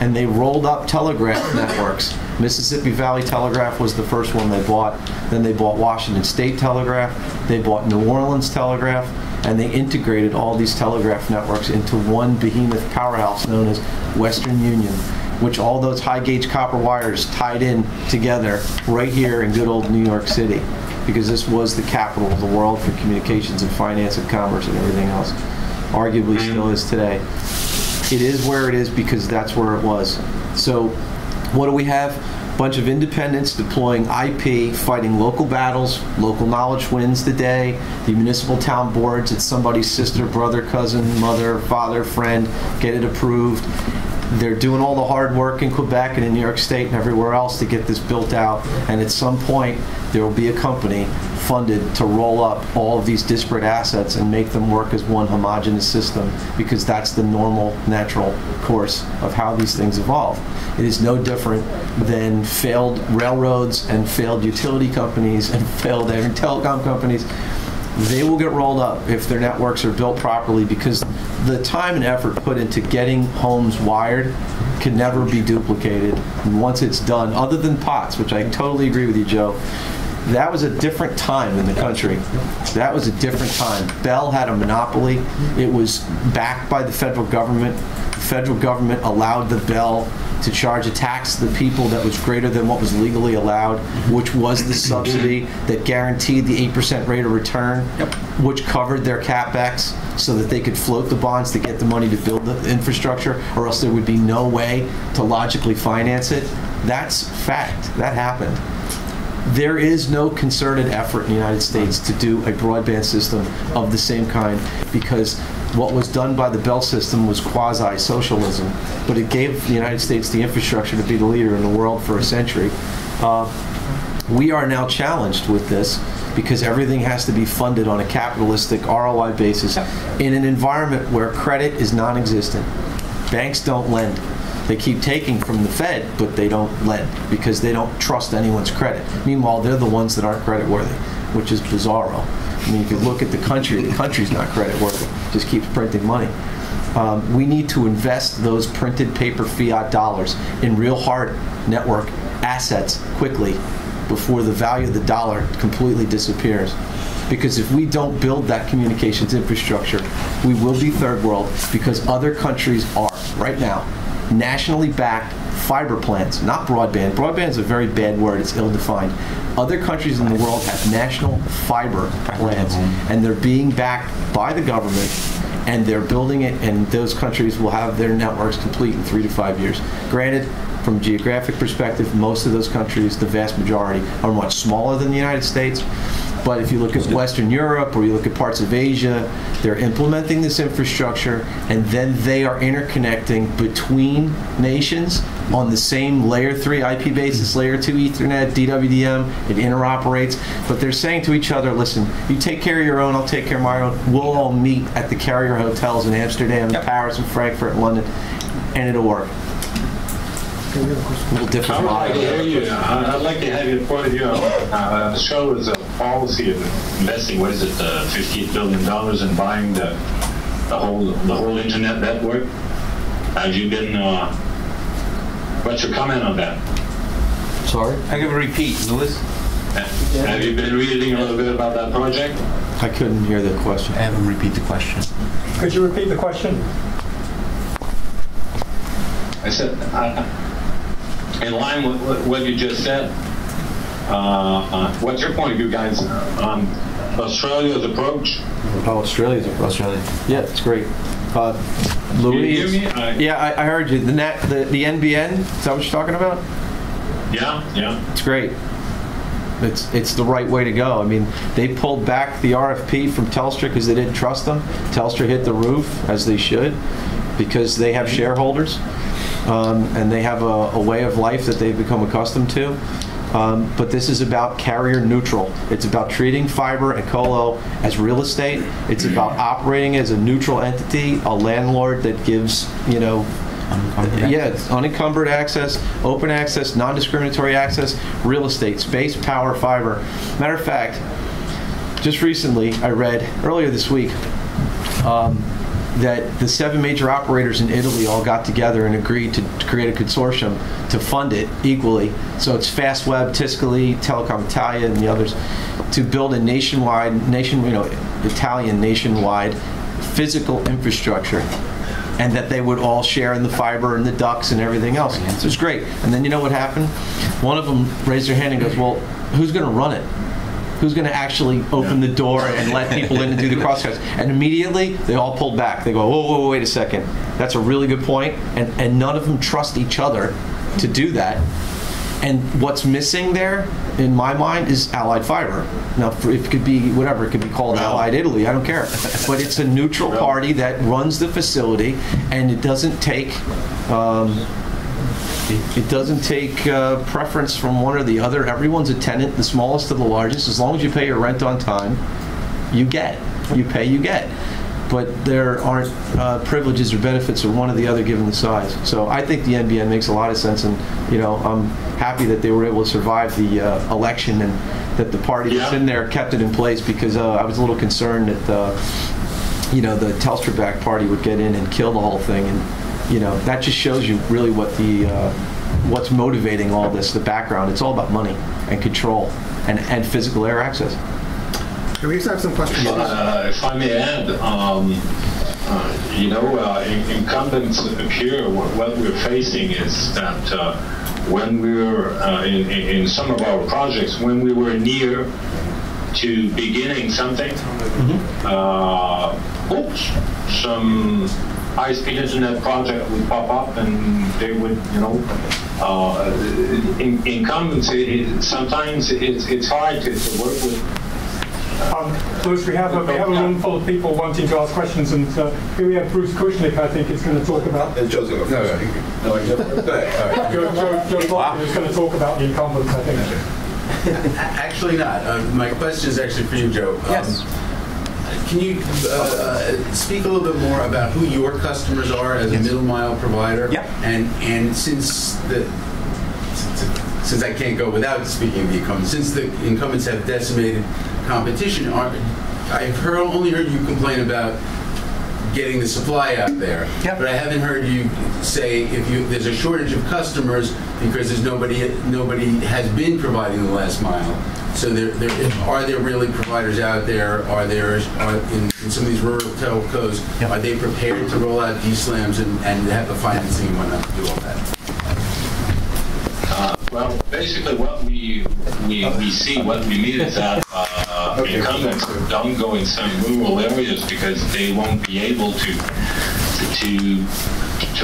and they rolled up telegraph networks. Mississippi Valley Telegraph was the first one they bought. Then they bought Washington State Telegraph. They bought New Orleans Telegraph, and they integrated all these telegraph networks into one behemoth powerhouse known as Western Union, which all those high gauge copper wires tied in together right here in good old New York City, because this was the capital of the world for communications and finance and commerce and everything else. Arguably still is today. It is where it is because that's where it was. So what do we have? A bunch of independents deploying IP, fighting local battles. Local knowledge wins the day. The municipal town boards, it's somebody's sister, brother, cousin, mother, father, friend, get it approved. They're doing all the hard work in Quebec and in New York State and everywhere else to get this built out. And at some point, there will be a company funded to roll up all of these disparate assets and make them work as one homogeneous system, because that's the normal, natural course of how these things evolve. It is no different than failed railroads and failed utility companies and failed telecom companies. They will get rolled up if their networks are built properly, because the time and effort put into getting homes wired can never be duplicated. And once it's done, other than POTS, which I totally agree with you, Joe, that was a different time in the country. That was a different time. Bell had a monopoly. It was backed by the federal government. The federal government allowed the Bell to charge a tax to the people that was greater than what was legally allowed, which was the subsidy that guaranteed the 8% rate of return, which covered their CapEx so that they could float the bonds to get the money to build the infrastructure, or else there would be no way to logically finance it. That's fact. That happened. There is no concerted effort in the United States to do a broadband system of the same kind, because what was done by the Bell system was quasi-socialism, but it gave the United States the infrastructure to be the leader in the world for a century. We are now challenged with this because everything has to be funded on a capitalistic ROI basis in an environment where credit is non-existent. Banks don't lend. They keep taking from the Fed, but they don't lend because they don't trust anyone's credit. Meanwhile, they're the ones that aren't creditworthy, which is bizarro. I mean, if you look at the country's not creditworthy, just keeps printing money. We need to invest those printed paper fiat dollars in real hard network assets quickly before the value of the dollar completely disappears. Because if we don't build that communications infrastructure, we will be third world, because other countries are, right now, nationally backed fiber plants, not broadband. Broadband is a very bad word, it's ill-defined. Other countries in the world have national fiber plants, and they're being backed by the government, and they're building it, and those countries will have their networks complete in 3 to 5 years. Granted, from a geographic perspective, most of those countries, the vast majority, are much smaller than the United States. But if you look at Western Europe or you look at parts of Asia, they're implementing this infrastructure, and then they are interconnecting between nations on the same layer 3 IP basis, layer 2 Ethernet, DWDM. It interoperates. But they're saying to each other, listen, you take care of your own, I'll take care of my own. We'll all meet at the carrier hotels in Amsterdam, and Paris, and Frankfurt, and London, and it'll work. A little different. I'd like to have your point of view. Show us a policy of investing, what is it, $58 billion in buying the whole internet network. Have you been, what's your comment on that? Sorry? I can repeat, Louis. Have you been reading a little bit about that project? I couldn't hear the question. Have him repeat the question. Could you repeat the question? I said, in line with what you just said, what's your point of view, guys, on Australia's approach? Oh, Australia's approach. Australia. Yeah, it's great. Louis, you hear me? yeah, I heard you. The NBN, is that what you're talking about? Yeah. It's great. It's the right way to go. I mean, they pulled back the RFP from Telstra because they didn't trust them. Telstra hit the roof, as they should, because they have shareholders. And they have a way of life that they've become accustomed to. But this is about carrier neutral. It's about treating fiber and colo as real estate. It's about operating as a neutral entity, a landlord that gives, unencumbered access, open access, non-discriminatory access, real estate, space, power, fiber. Matter of fact, just recently, I read earlier this week, that the 7 major operators in Italy all got together and agreed to create a consortium to fund it equally. So it's Fastweb, Tiscali, Telecom Italia, and the others, to build a Italian nationwide physical infrastructure, and that they would all share in the fiber and the ducts and everything else. So it was great. And then you know what happened? One of them raised their hand and goes, well, who's going to run it? Who's going to actually open the door and let people in and do the crosscuts? And immediately, they all pulled back. They go, whoa, wait a second. That's a really good point. And none of them trust each other to do that. And what's missing there, in my mind, is Allied Fiber. Now, it could be whatever. It could be called Allied Italy. I don't care. But it's a neutral party that runs the facility, and it doesn't take... It doesn't take preference from one or the other. Everyone's a tenant, the smallest to the largest. As long as you pay your rent on time, you get. You pay, you get. But there aren't privileges or benefits of one or the other given the size. So I think the NBN makes a lot of sense, and I'm happy that they were able to survive the election, and that the party that's in there kept it in place, because I was a little concerned that the Telstra-backed party would get in and kill the whole thing. And that just shows you really what what's motivating all this, the background. It's all about money and control and physical air access. Can we just have some questions? If I may add, incumbents here, what we're facing is that when we were in some of our projects, when we were near to beginning something, some high-speed internet project would pop up, and they would, incumbents, sometimes it's hard to work with. Louis, we have a room full of people wanting to ask questions, and here we have Bruce Kushnick, I think, is going to talk about... Joe's going to go. Joe Block is going to talk about the incumbents, I think. Actually not. My question is actually for you, Joe. Yes. Can you speak a little bit more about who your customers are as a middle mile provider? Yep. And since I can't go without speaking of the incumbents, since the incumbents have decimated competition, I've only heard you complain about getting the supply out there. Yep. But I haven't heard you say there's a shortage of customers because there's nobody has been providing the last mile. So are there really providers out there? Are in some of these rural telcos, Yep. are they prepared to roll out D-slams and have the financing and whatnot to do all that? Well, basically what we see, what we meet is that incumbents don't go in some rural areas because they won't be able to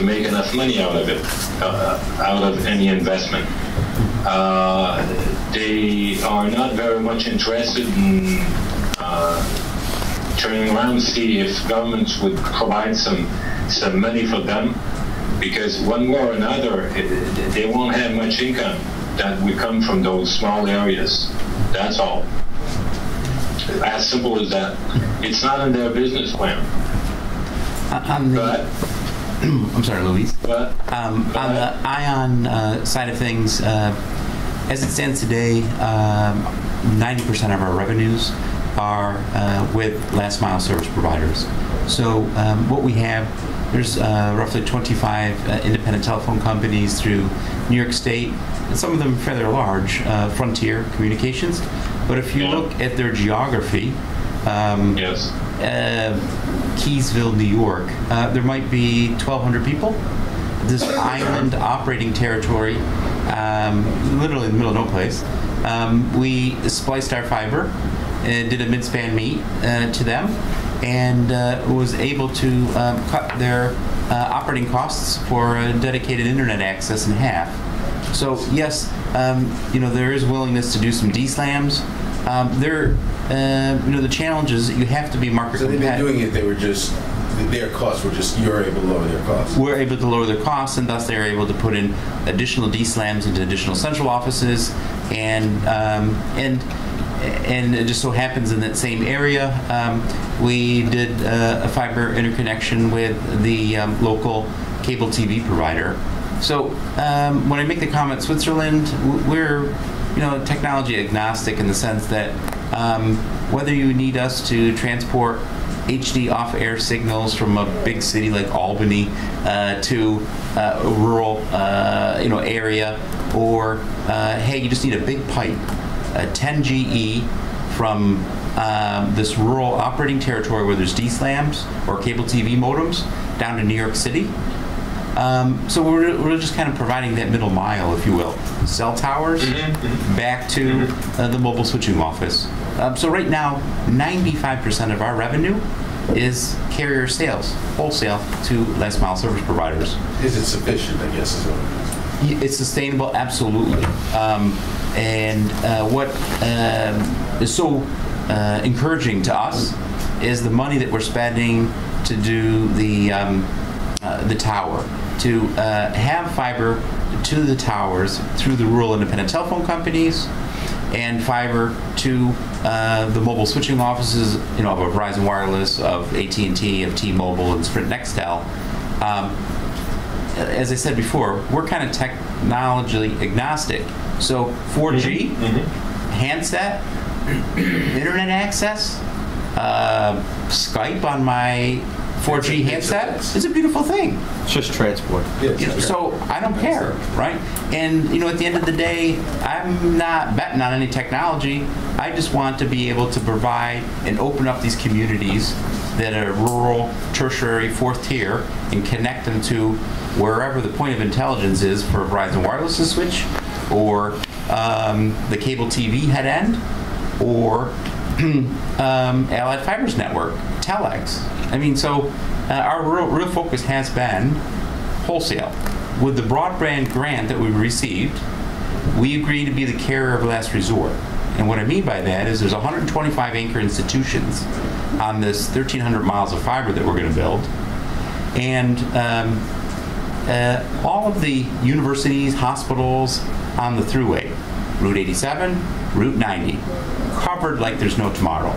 make enough money out of it, out of any investment. They are not very much interested in turning around to see if governments would provide some money for them, because one way or another, they won't have much income that would come from those small areas. That's all. As simple as that. It's not in their business plan. I'm sorry, Louise. But On the ION side of things, as it stands today, 90% of our revenues are with last mile service providers. So what we have, there's roughly 25 independent telephone companies through New York State, and some of them fairly large, Frontier Communications. But if you look at their geography, yes. Keysville, New York, there might be 1,200 people. This island operating territory, literally in the middle of no place, we spliced our fiber and did a mid-span meet to them, and was able to cut their operating costs for dedicated internet access in half. So yes, there is willingness to do some D-slams. The challenge is that you have to be market competitive. So they've been doing it. Their costs were just, you're able to lower their costs. We're able to lower their costs, and thus they're able to put in additional D-slams into additional central offices, and it just so happens in that same area, we did a fiber interconnection with the local cable TV provider. So when I make the comment, Switzerland, we're technology agnostic in the sense that whether you need us to transport HD off-air signals from a big city like Albany to a rural area, or hey, you just need a big pipe, 10 GE from this rural operating territory where there's D-slams or cable TV modems down to New York City. So we're just kind of providing that middle mile, if you will. Cell towers back to the mobile switching office. So right now, 95% of our revenue is carrier sales, wholesale to last mile service providers. Is it sufficient, I guess, is what it is? It's sustainable, absolutely. What is so encouraging to us is the money that we're spending to do the tower, to have fiber to the towers through the rural independent telephone companies, and fiber to the mobile switching offices, of Verizon Wireless, of AT&T, of T-Mobile, and Sprint Nextel. As I said before, we're kind of technology agnostic. So 4G, handset, internet access, Skype on my 4G handset, it's a beautiful thing. It's just transport. So I don't care, right? And at the end of the day, I'm not betting on any technology. I just want to be able to provide and open up these communities that are rural, tertiary, fourth tier, and connect them to wherever the point of intelligence is for Verizon Wireless to switch, or the cable TV head end, or Allied Fibers network, Telex. So our real focus has been wholesale. With the broadband grant that we received, we agreed to be the carrier of last resort. And what I mean by that is there's 125 anchor institutions on this 1,300 miles of fiber that we're going to build. And all of the universities, hospitals on the thruway Route 87, Route 90, covered like there's no tomorrow.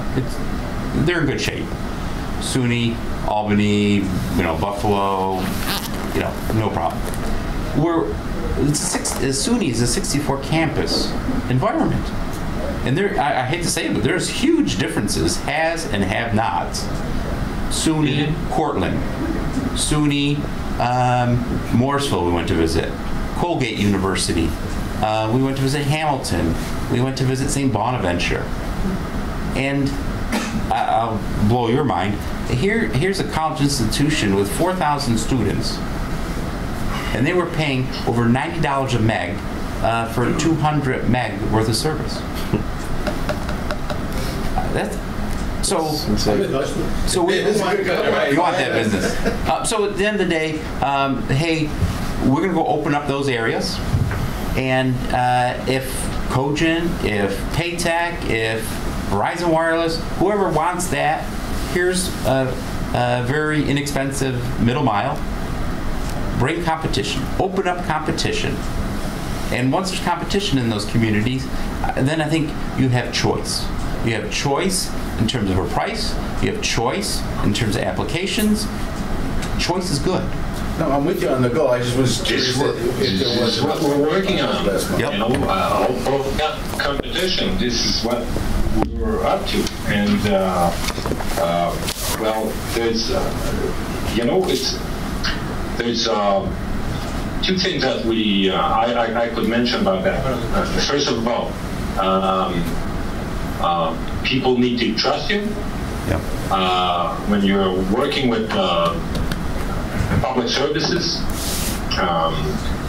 They're in good shape. SUNY, Albany, Buffalo, no problem. SUNY is a 64 campus environment. And I hate to say it, but there's huge differences, has and have nots. SUNY, Cortland. SUNY, Morrisville we went to visit. Colgate University. We went to visit Hamilton. We went to visit St. Bonaventure. And I'll blow your mind. Here's a college institution with 4,000 students. And they were paying over $90 a meg for 200 meg worth of service. So we you want that business. So at the end of the day, hey, we're going to go open up those areas. And if Cogent, if Paytech, if Verizon Wireless, whoever wants that, here's a very inexpensive middle mile. Bring competition. Open up competition. And once there's competition in those communities, then I think you have choice. You have choice in terms of a price. You have choice in terms of applications. Choice is good. No, I'm with you on the goal. I just was curious if there was what we're working on. Yep. Competition. This is what we're up to. And well, there's there's two things that I could mention about that. First of all, people need to trust you. Yep. When you're working with public services,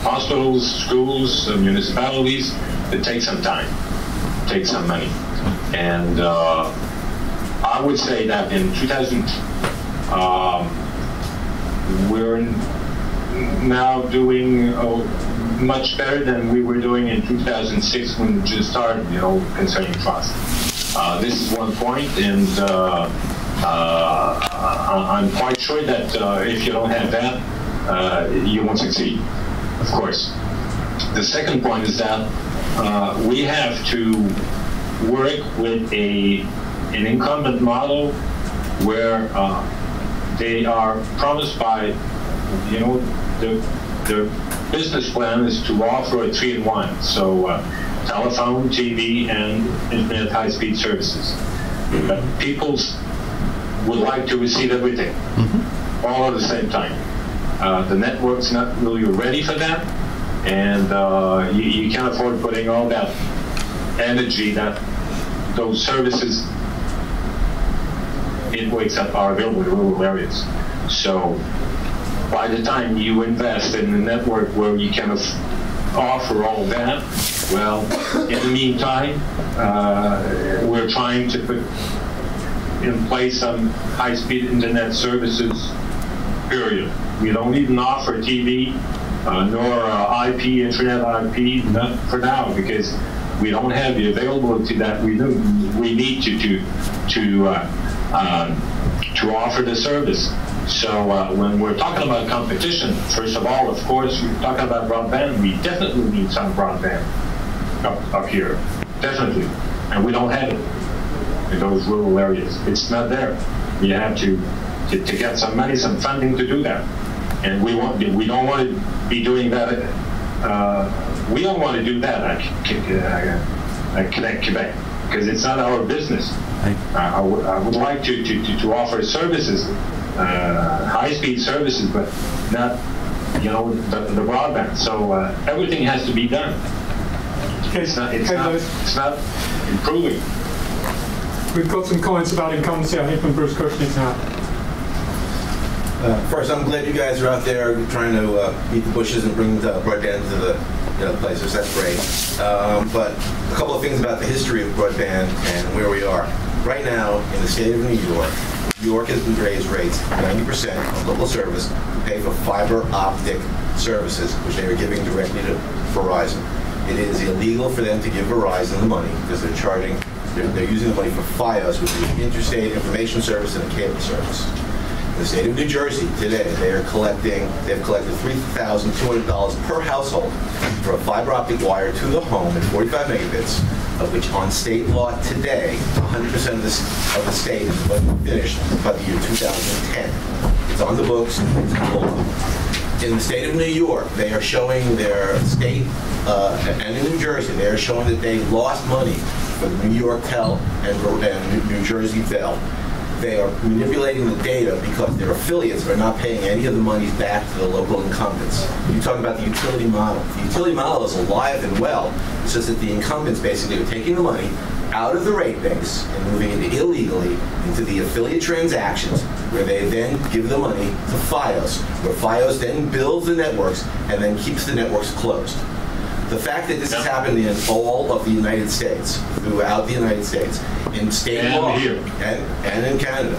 hospitals, schools, municipalities, it takes some time, it takes some money. And I would say that in 2000, we're now doing much better than we were doing in 2006 when we just started, concerning trust. This is one point, and I'm quite sure that if you don't have that, you won't succeed, of course. The second point is that we have to work with an incumbent model where they are promised by, the business plan is to offer a 3-in-1, so telephone, TV, and internet high-speed services. But people would like to receive everything, all at the same time. The network's not really ready for that, and you can't afford putting all that energy that those services in wakes up are available in rural areas. So by the time you invest in a network where you can offer all that, well, in the meantime, we're trying to put in place some high-speed internet services, period. We don't even offer TV, nor IP, internet IP, not for now, because we don't have the availability that we do. We need to offer the service. So when we're talking about competition, first of all, of course, we're talking about broadband. We definitely need some broadband up here, definitely, and we don't have it in those rural areas. It's not there. We have to get some money, some funding to do that, and we don't want to be doing that. We don't want to do that at Connect Quebec, because it's not our business. I would like to offer services, high-speed services, but not, the broadband. So everything has to be done. It's not improving. We've got some comments about incumbency, I think, from Bruce Cushing's now. First, I'm glad you guys are out there trying to beat the bushes and bring broadband to the places. That's great. But a couple of things about the history of broadband and where we are. Right now, in the state of New York has raised rates 90% on local service to pay for fiber optic services, which they are giving directly to Verizon. It is illegal for them to give Verizon the money because they're using the money for FiOs, which is interstate information service and a cable service. In the state of New Jersey today, they've collected $3,200 per household for a fiber optic wire to the home at 45 megabits, of which on state law today, 100% of the state is finished by the year 2010. It's on the books, it's in law. In the state of New York, they are showing their state, and in New Jersey, they are showing that they lost money for the New York Tel and New Jersey Bell. They are manipulating the data because their affiliates are not paying any of the money back to the local incumbents. You talk about the utility model. The utility model is alive and well. It's just that the incumbents basically are taking the money out of the rate base and moving it illegally into the affiliate transactions, where they then give the money to FIOs, where FIOs then builds the networks and then keeps the networks closed. The fact that this has happened in all of the United States, throughout the United States, in state law and in Canada,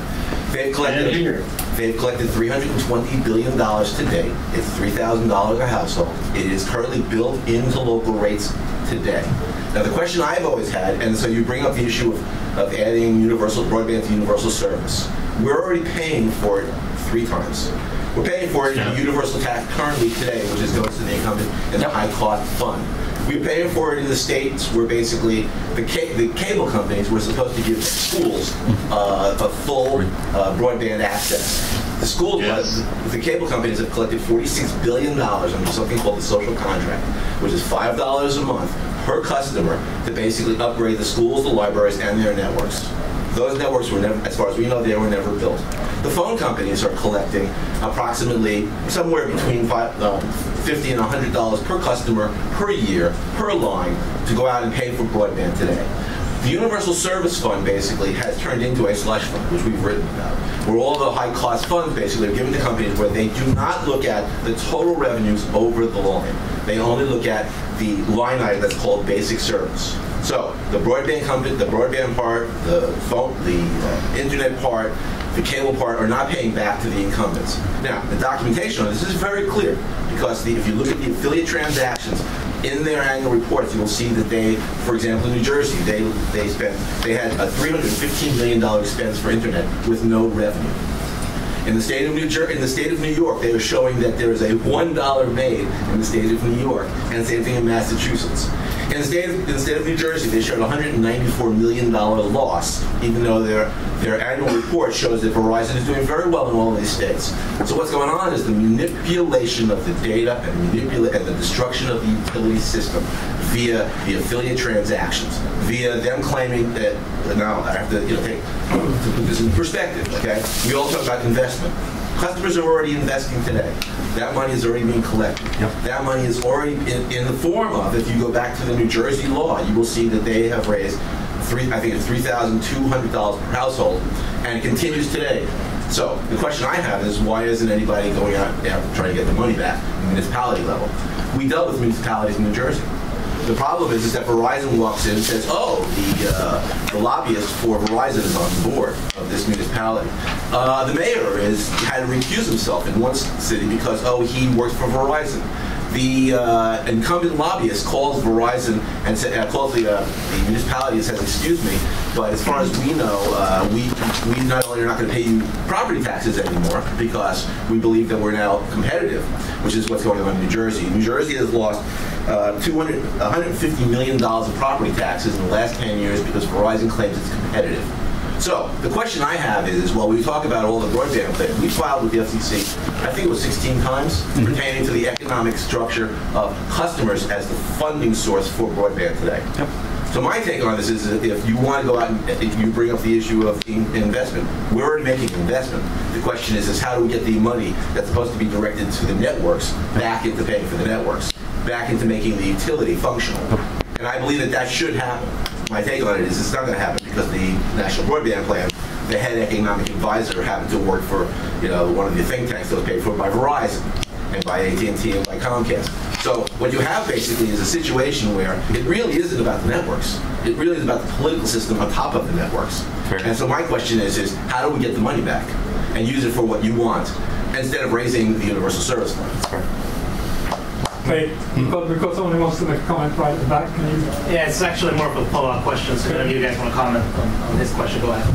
they've collected $320 billion to date. It's $3,000 a household. It is currently built into local rates today. Now, the question I've always had, and so you bring up the issue of adding universal broadband to universal service. We're already paying for it 3 times. We're paying for it in the universal tax currently today, which goes to the incumbent in the high-cost fund. We're paying for it in the states where basically the cable companies were supposed to give schools a full broadband access. The schools, the cable companies have collected $46 billion under something called the social contract, which is $5 a month per customer to basically upgrade the schools, the libraries, and their networks. Those networks were never, as far as we know, they were never built. The phone companies are collecting approximately somewhere between $50 and $100 per customer per year, per line, to go out and pay for broadband today. The Universal Service Fund basically has turned into a slush fund, which we've written about, where all the high-cost funds basically are given to companies where they do not look at the total revenues over the line. They only look at the line item that's called basic service. So the broadband company, the broadband part, the phone, the internet part, the cable part are not paying back to the incumbents. Now, the documentation on this is very clear because if you look at the affiliate transactions in their annual reports, you will see that they, for example, in New Jersey, they had a $315 million expense for internet with no revenue. In the state of New York, they are showing that there is a $1 made in the state of New York, and the same thing in Massachusetts. In the state of New Jersey, they showed a $194 million loss, even though their annual report shows that Verizon is doing very well in all of these states. So what's going on is the manipulation of the data and the destruction of the utility system via the affiliate transactions, via them claiming that. Now I have to to put this in perspective. Okay, we all talk about investment. Customers are already investing today. That money is already being collected. That money is already in the form of, if you go back to the New Jersey law, you will see that they have raised I think it's $3,200 per household, and it continues today. So the question I have is, why isn't anybody going out trying to get the money back at the municipality level? We dealt with municipalities in New Jersey. The problem is that Verizon walks in and says, oh, the lobbyist for Verizon is on board of this municipality. The mayor had to recuse himself in one city because, he works for Verizon. The incumbent lobbyist calls Verizon and calls the municipality and says, excuse me, but as far as we know, we not only are not going to pay you property taxes anymore because we believe that we're now competitive, which is what's going on in New Jersey. New Jersey has lost $150 million of property taxes in the last 10 years because Verizon claims it's competitive. So the question I have is, well, we talk about all the broadband plans. We filed with the FCC, I think it was 16 times, pertaining to the economic structure of customers as the funding source for broadband today. So my take on this is, if you want to go out and if you bring up the issue of investment, we're already making an investment. The question is how do we get the money that's supposed to be directed to the networks back into paying for the networks, back into making the utility functional? And I believe that should happen. My take on it is it's not going to happen because the National Broadband Plan, the head economic advisor, happened to work for one of the think tanks that was paid for by Verizon and by AT&T and by Comcast. So what you have basically is a situation where it really isn't about the networks. It really is about the political system on top of the networks. Fair. And so my question is how do we get the money back and use it for what you want instead of raising the Universal Service Fund? Okay, because somebody wants to make a comment right at the back, can you? Yeah, it's actually more of a follow-up question, so if you guys want to comment on his question, go ahead.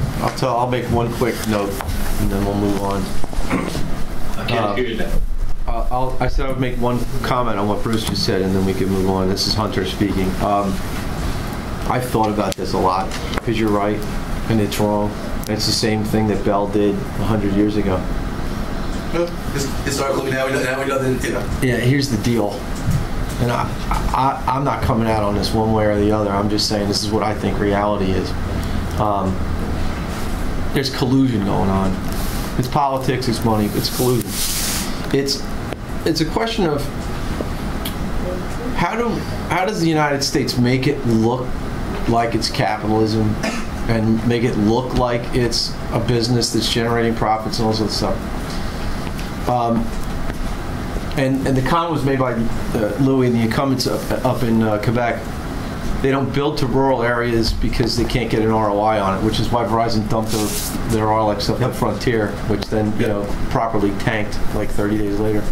I'll make one quick note, and then we'll move on. I can't hear that. I said I would make one comment on what Bruce just said, and then we can move on. This is Hunter speaking. I've thought about this a lot, because you're right, and it's wrong. And it's the same thing that Bell did 100 years ago. Historically, now we know that, you know. Yeah, here's the deal. And I'm not coming out on this one way or the other. I'm just saying this is what I think reality is. There's collusion going on. It's politics, it's money, it's collusion. It's a question of how does the United States make it look like it's capitalism and make it look like it's a business that's generating profits and all sorts of stuff. And the comment was made by Louis and the incumbents up in Quebec. They don't build to rural areas because they can't get an ROI on it, which is why Verizon dumped their RLX up at Frontier, which then properly tanked like 30 days later,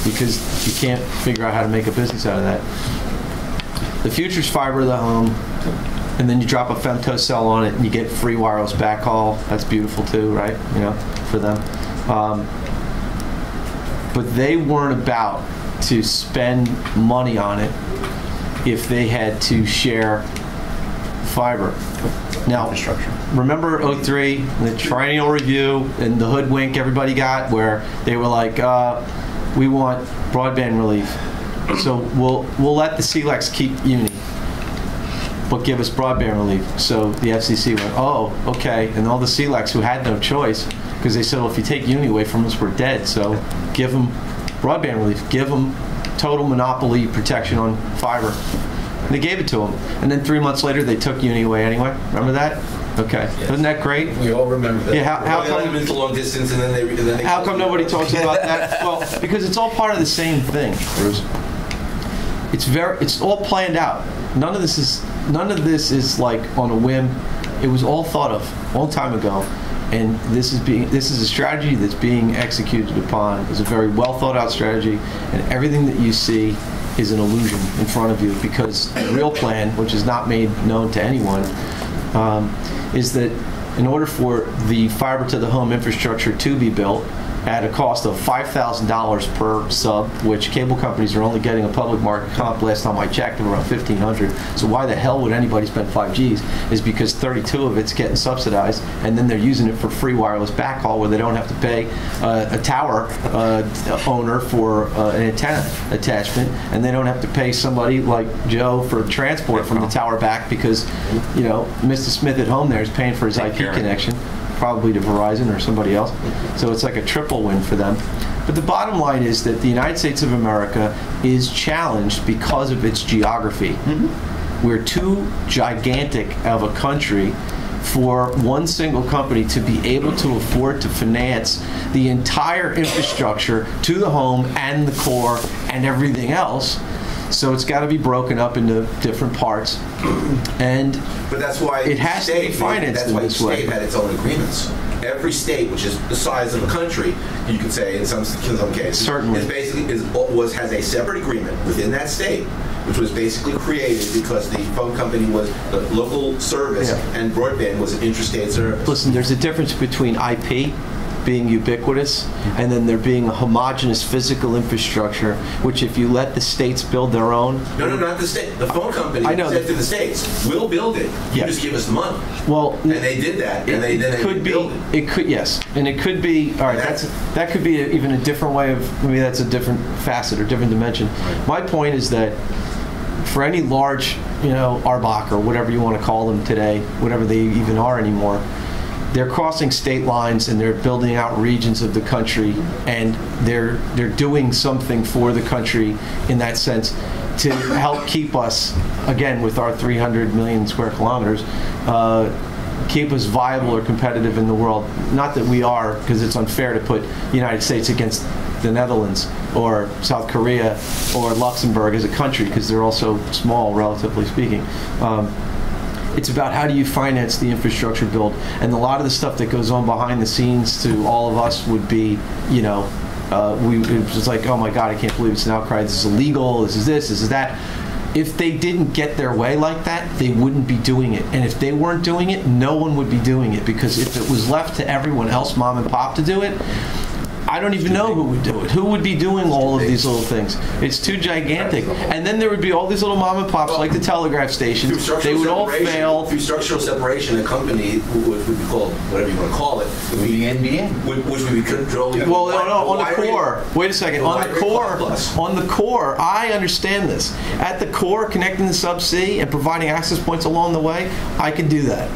because you can't figure out how to make a business out of that. The future's fiber to the home, and then you drop a femto cell on it and you get free wireless backhaul. That's beautiful too, right? You know, for them. But they weren't about to spend money on it if they had to share fiber. Now, remember 03, the triennial review and the hoodwink everybody got, where they were like, we want broadband relief, so we'll let the CLECs keep Uni, but give us broadband relief. So the FCC went, oh, okay, and all the CLECs who had no choice, because they said, well, if you take Uni away from us, we're dead, so give them broadband relief, give them total monopoly protection on fiber. And they gave it to them. And then 3 months later, they took Uni away anyway. Remember that? Okay. Yes. Wasn't that great? We all remember that. Yeah, how come it's a long distance and then they how come nobody talks about that? Well, because it's all part of the same thing, Bruce. It's all planned out. None of this is like on a whim. It was all thought of a long time ago. And this is a strategy that's being executed upon. It's a very well thought out strategy, and everything that you see is an illusion in front of you, because the real plan, which is not made known to anyone, is that in order for the fiber to the home infrastructure to be built at a cost of $5,000 per sub, which cable companies are only getting a public market comp last time I checked of around $1,500. So why the hell would anybody spend 5Gs? Is because 32 of it's getting subsidized, and then they're using it for free wireless backhaul, where they don't have to pay a tower owner for an antenna attachment, and they don't have to pay somebody like Joe for transport from the tower back, because Mr. Smith at home there is paying for his IP connection, probably to Verizon or somebody else. So it's like a triple win for them. But the bottom line is that the United States of America is challenged because of its geography. Mm-hmm. We're too gigantic of a country for one single company to be able to afford to finance the entire infrastructure to the home and the core and everything else. So it's got to be broken up into different parts, but that's why it has to be financed in this way. Each state had its own agreements. Every state, which is the size of a country, you could say in some cases, certainly, has a separate agreement within that state, which was basically created because the phone company was the local service and broadband was an interstate service. Listen, there's a difference between IP being ubiquitous and then there being a homogeneous physical infrastructure, which if you let the states build their own... No, not the state. The phone company said to the states, we'll build it. You just give us the money. Well, and they did that, and then they built it. It could, yes. And it could be, all right, that could be even a different way of, maybe that's a different facet or different dimension. Right. My point is that for any large, Arbach or whatever you want to call them today, whatever they even are anymore, they're crossing state lines and they're building out regions of the country, and they're doing something for the country in that sense to help keep us, again, with our 300 million square kilometers, keep us viable or competitive in the world. Not that we are, because it's unfair to put the United States against the Netherlands or South Korea or Luxembourg as a country, because they're all so small, relatively speaking. It's about how do you finance the infrastructure build, and a lot of the stuff that goes on behind the scenes to all of us would be, it was like, oh my God, I can't believe it's an outcry. This is illegal. This is this. This is that. If they didn't get their way like that, they wouldn't be doing it. And if they weren't doing it, no one would be doing it. Because if it was left to everyone else, mom and pop, to do it, I don't even know who would do it. Who would be doing all of these little things? It's too gigantic. And then there would be all these little mom and pops, like the telegraph stations. They would all fail. Through structural separation, a company, which would be called, whatever you want to call it, would be NBN. Which would be controlling. Well, no, on the core. Wait a second. On the core, I understand this. At the core, connecting the subsea and providing access points along the way, I can do that.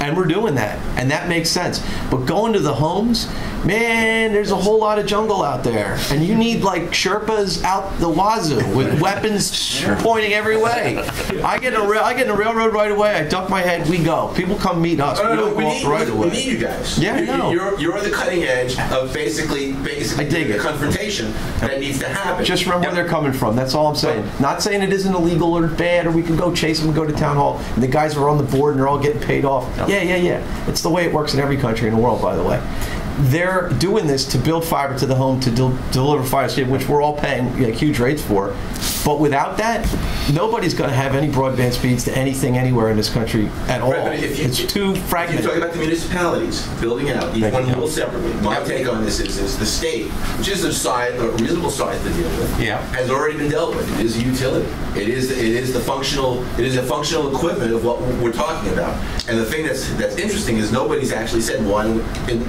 And we're doing that, and that makes sense. But going to the homes, man, there's a whole lot of jungle out there, and you need like Sherpas out the wazoo with weapons pointing every way. I get in a railroad right away. I duck my head. We go. People come meet us. We need you guys. Yeah, I know. You're the cutting edge of basically the confrontation that needs to happen. Just remember where they're coming from. That's all I'm saying. Not saying it isn't illegal or bad, or we can go chase them and go to town hall. And the guys are on the board and they're all getting paid off. Yeah. It's the way it works in every country in the world, by the way. They're doing this to build fiber to the home, to deliver fiber, which we're all paying huge rates for. But without that, nobody's going to have any broadband speeds to anything anywhere in this country at all. Right, it's too fragmented. You're talking about the municipalities building out, each one little separately. My take on this is the state, which is a reasonable size to deal with, has already been dealt with. It is a utility. It is a functional equivalent of what we're talking about. And the thing that's interesting is nobody's actually said one.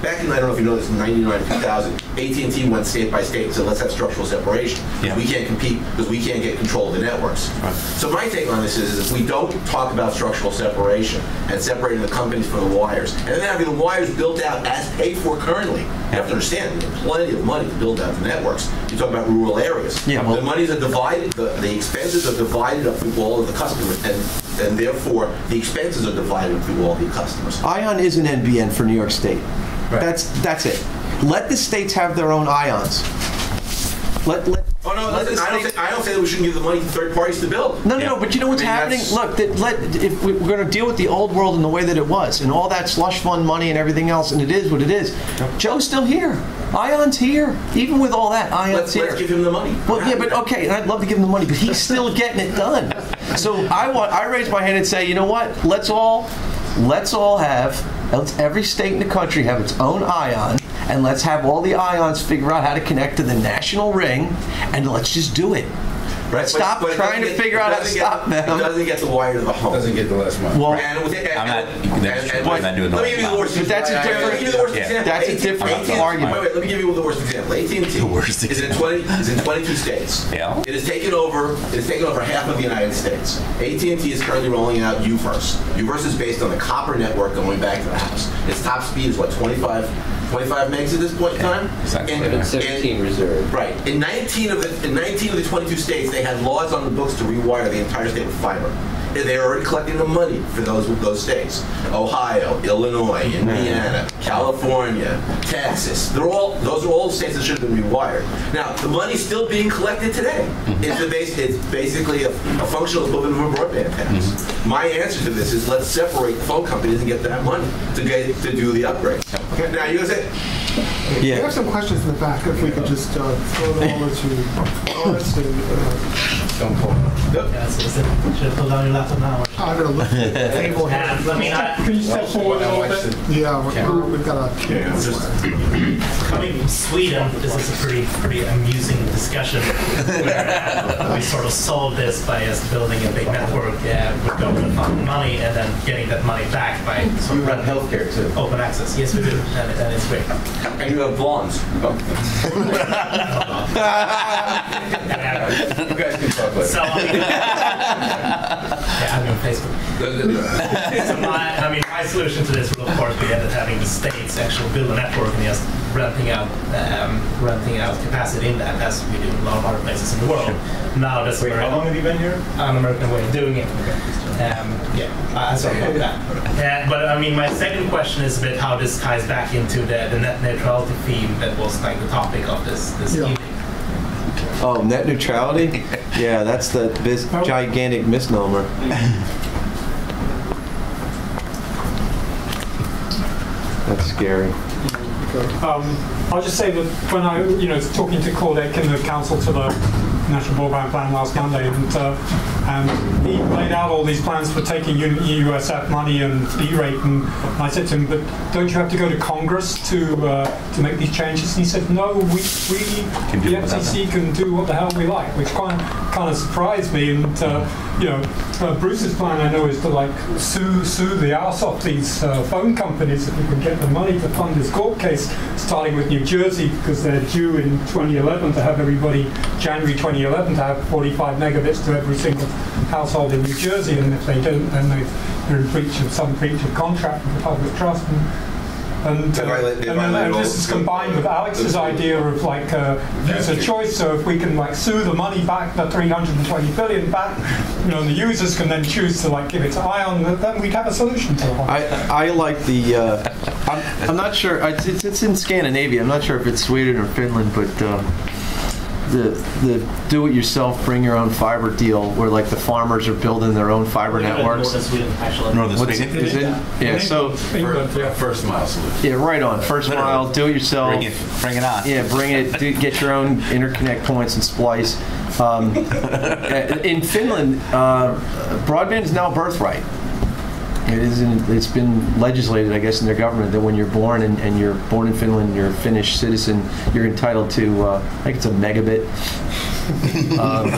Back in, I don't know if you know this, in 1999, 2000, AT&T went state by state and said, let's have structural separation. We can't compete because we can't get control of the networks. Right. So my take on this is if we don't talk about structural separation and separating the companies from the wires, and then having the wires built out as paid for currently, you have to understand, there's plenty of money to build out the networks. You talk about rural areas. The monies are divided, the expenses are divided up through all of the customers, and therefore the expenses are divided through all the customers. ION is an NBN for New York State. Right. That's it. Let the states have their own IONs. I don't say that we shouldn't give the money to third parties to build. No, but you know what's happening? Look, if we're going to deal with the old world in the way that it was, and all that slush fund money and everything else, and it is what it is, Joe's still here. ION's here. Even with all that, ION's here. Let's give him the money. Well, yeah, but okay, and I'd love to give him the money, but he's still getting it done. So I raise my hand and say, you know what? Let's every state in the country have its own ION, and let's have all the IONs figure out how to connect to the national ring, and let's just do it. Right. Stop trying to figure out how to stop them. It doesn't get the wire to the home. Doesn't get the last mile. Well, I'm not doing the let me give you the worst example. That's a different argument. Wait, let me give you the worst example. AT&T is in 22 states. Yeah. It has taken over half of the United States. AT&T is currently rolling out UVerse. UVerse is based on the copper network going back to the house. Its top speed is what, 25 megs at this point in time? And 17 reserved. Right. In 19 of the 22 states, they had laws on the books to rewire the entire state with fiber. They're already collecting the money for those states. Ohio, Illinois, Indiana, California, Texas. Those are all states that should have been rewired. Now, the money's still being collected today. It's basically a functional equivalent of a broadband tax. My answer to this is let's separate the phone companies and get that money to do the upgrade. Okay. Now, you guys say, we have some questions in the back. If we could just throw them over to Forrest and don't pull. Should I pull down your laptop now? I'm going to look at the table here. Can you step forward a little bit? Yeah, we've got Coming from Sweden, this is a pretty amusing discussion where we sort of solve this by us building a big network with government funding money and then getting that money back by You run healthcare too. Open access. Yes, we do, and it's great. And you have blondes. You guys can talk later. So, I'm on Facebook. So my solution to this will of course be having the states actually build a network and just renting out capacity in that, as we do in a lot of other places in the world. Now that's how long have you been here? An American way of doing it. Sorry about that. But my second question is a bit how this ties back into the net neutrality theme that was like the topic of this evening. Oh, net neutrality? Yeah, that's the gigantic misnomer. That's scary. I'll just say that when I, talking to Cordec and the council to the National Broadband Plan last Monday, and he laid out all these plans for taking USF money and E-rate, and I said to him, but don't you have to go to Congress to make these changes? And he said, no, the FCC can do what the hell we like, which kind of surprised me. And Bruce's plan, I know, is to like sue the arse off these phone companies if we can get the money to fund this court case, starting with New Jersey, because they're due in 2011 to have everybody, January 2011, to have 45 megabits to every single household in New Jersey, and if they don't, then they're in breach of contract with the public trust. And then this is combined with Alex's idea of like user choice. So if we can like sue the money back, the 320 billion back, and the users can then choose to like give it to ION, then we'd have a solution to it. I like the. I'm not sure. It's in Scandinavia. I'm not sure if it's Sweden or Finland, but the do-it-yourself, bring your own fiber deal, where like the farmers are building their own fiber networks. Northern Sweden, actually. Northern Sweden. Yeah. So first mile solution. Yeah, right on. First mile, do-it-yourself. Bring it on. Yeah, bring it. Get your own interconnect points and splice. In Finland, broadband is now a birthright. It's been legislated, I guess, in their government that when you're born and you're born in Finland, you're a Finnish citizen, you're entitled to, I think it's a megabit.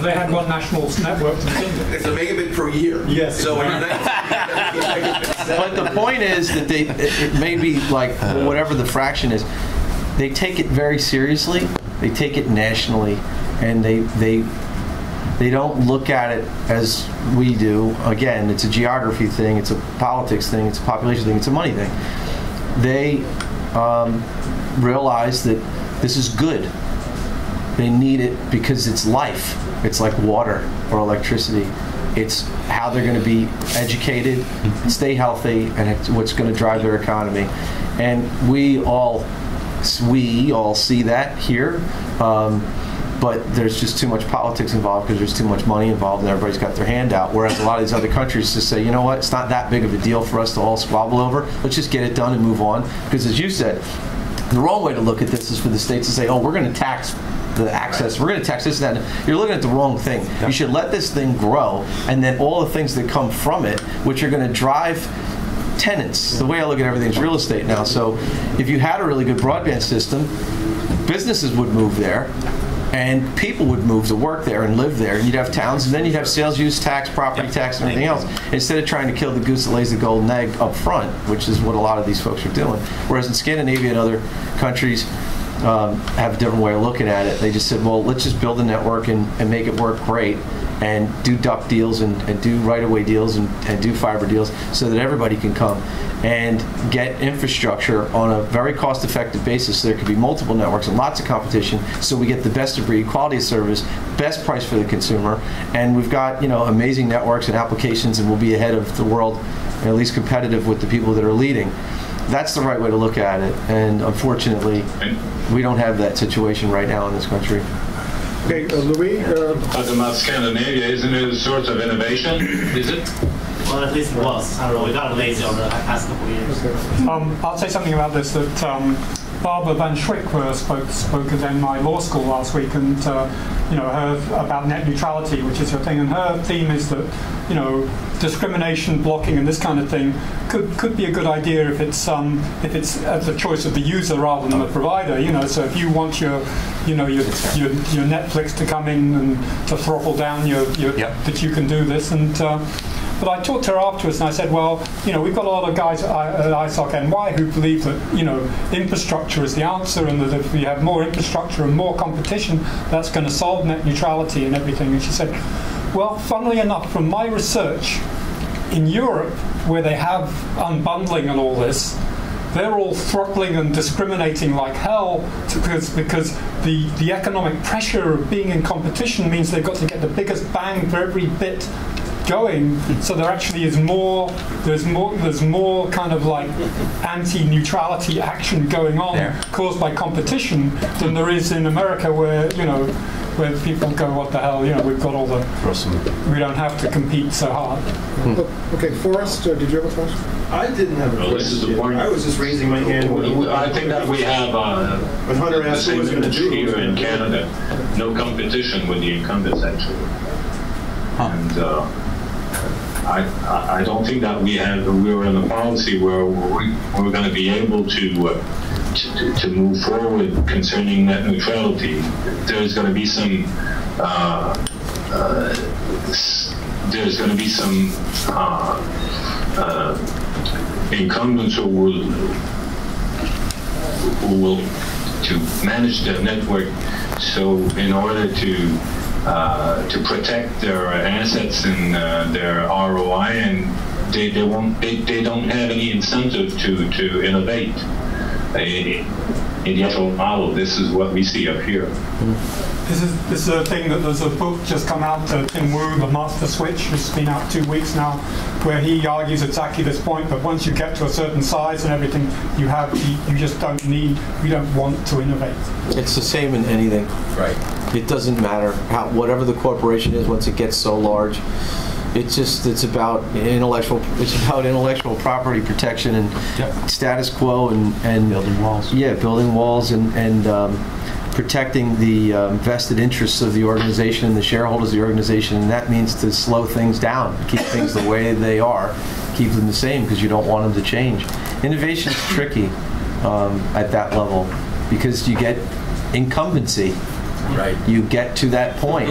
They had one national network. It's a megabit per year. Yes. So when you're 19, but the point is that it may be like whatever the fraction is, they take it very seriously. They take it nationally, and they don't look at it as we do. Again, it's a geography thing, it's a politics thing, it's a population thing, it's a money thing. They realize that this is good. They need it because it's life. It's like water or electricity. It's how they're going to be educated, stay healthy, and it's what's going to drive their economy. And we all see that here. But there's just too much politics involved because there's too much money involved and everybody's got their hand out. Whereas a lot of these other countries just say, you know what, it's not that big of a deal for us to all squabble over. Let's just get it done and move on. Because as you said, the wrong way to look at this is for the states to say, oh, we're going to tax the access, we're going to tax this and that. You're looking at the wrong thing. You should let this thing grow, and then all the things that come from it, which are going to drive tenants. The way I look at everything is real estate now. So if you had a really good broadband system, businesses would move there, and people would move to work there and live there, and you'd have towns, and then you'd have sales use tax, property tax, and everything else, instead of trying to kill the goose that lays the golden egg up front, which is what a lot of these folks are doing. Whereas in Scandinavia and other countries have a different way of looking at it. They just said, well, let's just build a network and make it work great, and do duct deals and do right-of-way deals and do fiber deals so that everybody can come and get infrastructure on a very cost-effective basis, so there could be multiple networks and lots of competition, so we get the best of breed, quality of service, best price for the consumer, and we've got amazing networks and applications, and we'll be ahead of the world, and at least competitive with the people that are leading. That's the right way to look at it, and unfortunately, we don't have that situation right now in this country. Okay, Louis? Talking about Scandinavia, isn't it a sort of innovation? Is it? Well, at least it was. I don't know, we got lazy over the past couple of years. Okay. I'll say something about this, that Barbara Van Schwick spoke at my law school last week, and her about net neutrality, which is her thing, and her theme is that discrimination, blocking, and this kind of thing could be a good idea if it's at the choice of the user rather than the provider. So if you want your Netflix to come in and to throttle down that you can do this, and but I talked to her afterwards and I said, well, we've got a lot of guys at ISOC-NY who believe that, infrastructure is the answer, and that if we have more infrastructure and more competition, that's going to solve net neutrality and everything. And she said, well, funnily enough, from my research, in Europe, where they have unbundling and all this, they're all throttling and discriminating like hell because the economic pressure of being in competition means they've got to get the biggest bang for every bit going, so there actually is there's more kind of like anti-neutrality action going on caused by competition than there is in America, where where people go, what the hell, we've got we don't have to compete so hard. Okay, Forrest, did you have a question? I didn't have a Well, this is the question. point. I was just raising my hand. I think that we have When Hunter the asked who same was going to image do here in it. Canada. No competition with the incumbents, actually. And I don't think that we were in a policy where we're going to be able to move forward concerning net neutrality. There's going to be some incumbents who will to manage their network. So in order to protect their assets and their ROI, and they don't have any incentive to innovate. In the actual model, this is what we see up here. This is a thing that there's a book just come out, Tim Wu, The Master Switch, it's been out 2 weeks now, where he argues exactly this point, that once you get to a certain size and everything you have, you just don't want to innovate. It's the same in anything. Right. It doesn't matter whatever the corporation is. Once it gets so large, it's about intellectual property protection and status quo and Building walls. Yeah, building walls and protecting the vested interests of the organization and the shareholders of the organization, and that means to slow things down, keep things the way they are, keep them the same, because you don't want them to change. Innovation is tricky at that level because you get incumbency. Right. You get to that point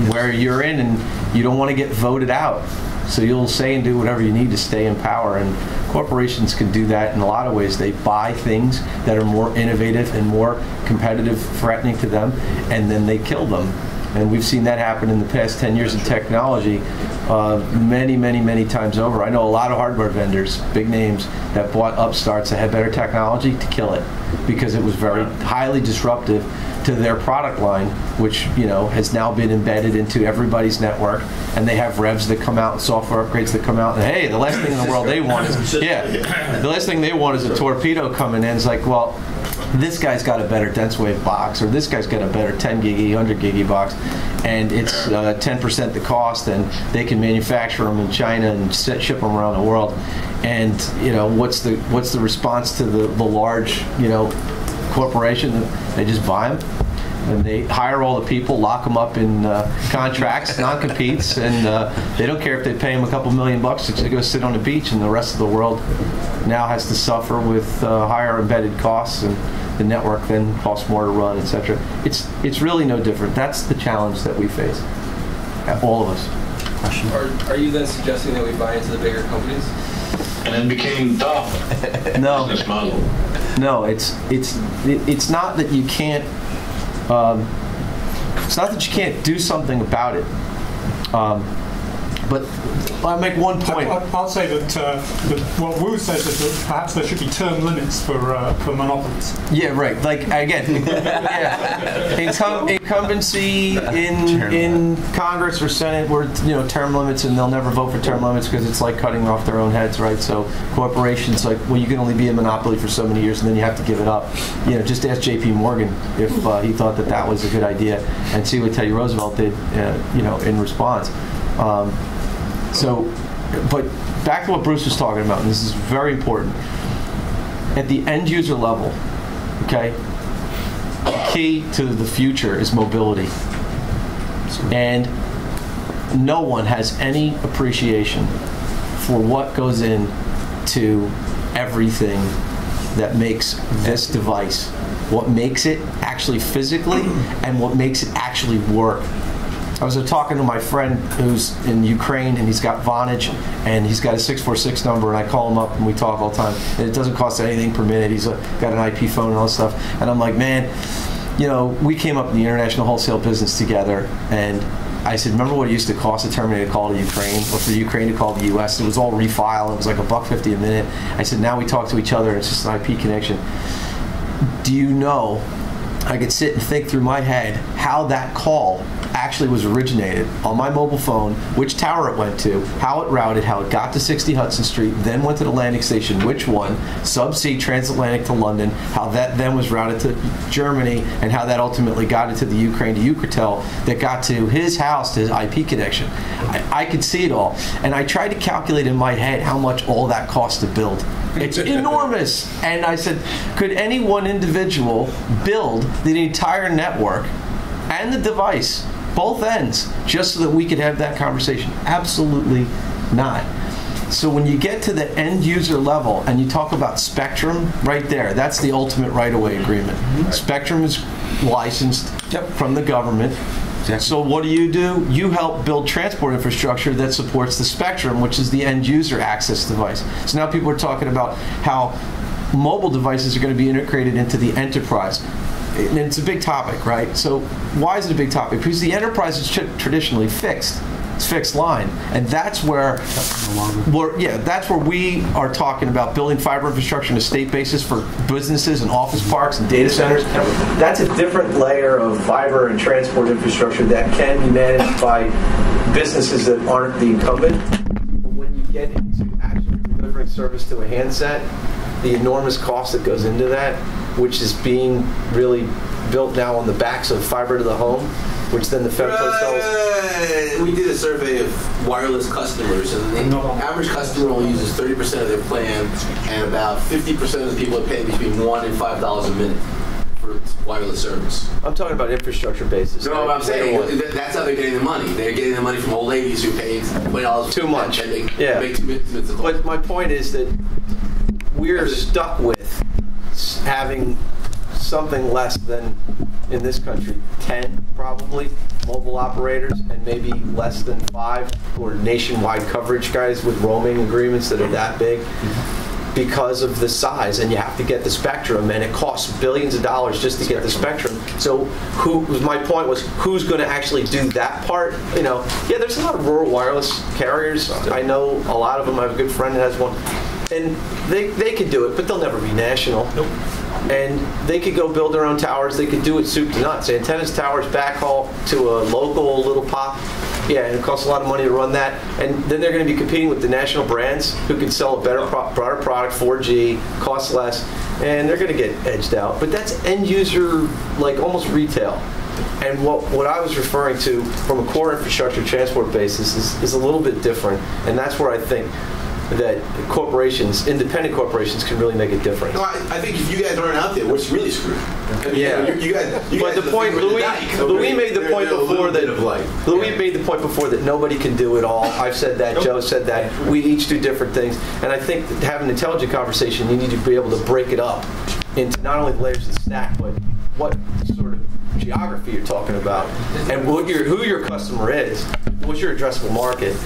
where you're in and you don't want to get voted out. So you'll say and do whatever you need to stay in power. And corporations can do that in a lot of ways. They buy things that are more innovative and more competitive, threatening to them, and then they kill them. And we've seen that happen in the past 10 years in technology many times over. I know a lot of hardware vendors, big names, that bought upstarts that had better technology to kill it because it was very highly disruptive to their product line, which has now been embedded into everybody's network, and they have revs that come out and software upgrades that come out, and hey, the last thing in the world they want is the last thing they want is a torpedo coming in. It's like, well, this guy's got a better dense wave box, or this guy's got a better 10 gig, 100 gig box, and it's 10% the cost, and they can manufacture them in China and ship them around the world. And what's the response to the large corporation? They just buy them and they hire all the people, lock them up in contracts, non-competes, and they don't care if they pay them a couple $1 million to go sit on the beach, and the rest of the world now has to suffer with higher embedded costs, and the network then costs more to run, etc. It's really no different. That's the challenge that we face, all of us. Are you then suggesting that we buy into the bigger companies? And it became tough. No, business model. No, it's not that you can't. It's not that you can't do something about it. But I'll make one point. I'll say that what Wu says is that perhaps there should be term limits for monopolies. Yeah, right. Like again, incumbency in Congress or Senate, where term limits, and they'll never vote for term limits because it's like cutting off their own heads, right? So corporations, like, well, you can only be a monopoly for so many years, and then you have to give it up. Just ask J.P. Morgan if he thought that was a good idea, and see what Teddy Roosevelt did, in response. But back to what Bruce was talking about, and this is very important. At the end user level, okay, the key to the future is mobility. And no one has any appreciation for what goes into everything that makes this device, what makes it actually physically, and what makes it actually work. I was talking to my friend who's in Ukraine, and he's got Vonage, and he's got a 646 number, and I call him up and we talk all the time. And it doesn't cost anything per minute. He's got an IP phone and all this stuff. And I'm like, man, we came up in the international wholesale business together, and I said, remember what it used to cost to terminate a call to Ukraine, or for Ukraine to call the U.S.? It was all refile. It was like $1.50 a minute. I said, now we talk to each other. It's just an IP connection. Do you know, I could sit and think through my head how that call actually was originated on my mobile phone, which tower it went to, how it routed, how it got to 60 Hudson Street, then went to the landing station, which one, subsea transatlantic to London, how that then was routed to Germany, and how that ultimately got into the Ukraine to Ukrtel, that got to his house, to his IP connection. I could see it all. And I tried to calculate in my head how much all that cost to build. It's enormous. And I said, could any one individual build the entire network and the device, both ends, just so that we could have that conversation? Absolutely not. So when you get to the end user level and you talk about spectrum, right there, that's the ultimate right-of-way agreement. Spectrum is licensed from the government. So what do? You help build transport infrastructure that supports the spectrum, which is the end user access device. So now people are talking about how mobile devices are going to be integrated into the enterprise. And it's a big topic, right? So why is it a big topic? Because the enterprise is traditionally fixed. It's fixed line, and that's where we are talking about building fiber infrastructure on a state basis for businesses and office parks and data centers. That's a different layer of fiber and transport infrastructure that can be managed by businesses that aren't the incumbent. But when you get into actually delivering service to a handset, the enormous cost that goes into that, which is being really built now on the backs of fiber to the home, which then the FEMCO sells. We did a survey of wireless customers, and the average customer only uses 30% of their plan, and about 50% of the people are paying between $1 and $5 a minute for wireless service. I'm talking about infrastructure basis. No, I'm saying that's how they're getting the money. They're getting the money from old ladies who pay $20 too much. And they make 2 minutes of But my point is that we're stuck with having something less than, in this country, 10 probably mobile operators, and maybe less than 5 or nationwide coverage guys with roaming agreements that are that big because of the size, and you have to get the spectrum, and it costs billions of dollars just to get the spectrum. So my point was, who's going to actually do that part? You know, yeah, there's a lot of rural wireless carriers. I know a lot of them. I have a good friend that has one, and they could do it, but they'll never be national. Nope. And they could go build their own towers. They could do it soup to nuts. Antennas, towers, backhaul to a local little pop. Yeah, and it costs a lot of money to run that. And then they're going to be competing with the national brands who can sell a better, broader product, 4G, costs less, and they're going to get edged out. But that's end user, like almost retail. And what I was referring to from a core infrastructure transport basis is a little bit different. And that's where I think that corporations, independent corporations, can really make a difference. No, I think if you guys aren't out there, we're really screwed. I mean, yeah. You guys but the point, Louis made the point before that Louis made the point before that nobody can do it all. I've said that. Joe said that. We each do different things, and I think that having an intelligent conversation, you need to be able to break it up into not only the layers of the stack, but what sort of geography you're talking about, and who your customer is, what's your addressable market.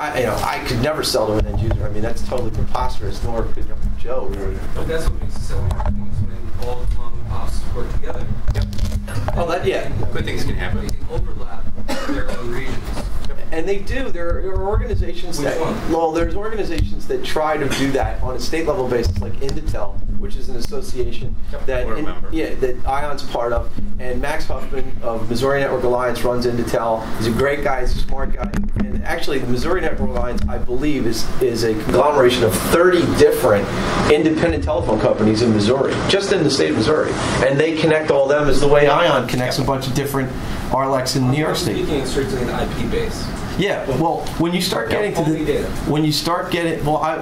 I could never sell to an end user. I mean, that's totally preposterous, nor could Joe really. But that's what makes it so interesting, is when all the mom and pops work together. Yep. Oh, yeah. Good things can happen. They can overlap their own regions. And they do. There are organizations Which one? Well, there's organizations that try to do that on a state level basis, like Inditel, which is an association that that ION's part of, and Max Huffman of Missouri Network Alliance runs Inditel. He's a great guy. He's a smart guy. And actually, the Missouri Network Alliance, I believe, is a conglomeration of 30 different independent telephone companies in Missouri, just in the state of Missouri, and they connect all of them as the way ION connects a bunch of different RLECs in New York State. Speaking strictly in IP base. Yeah, well, when you start getting to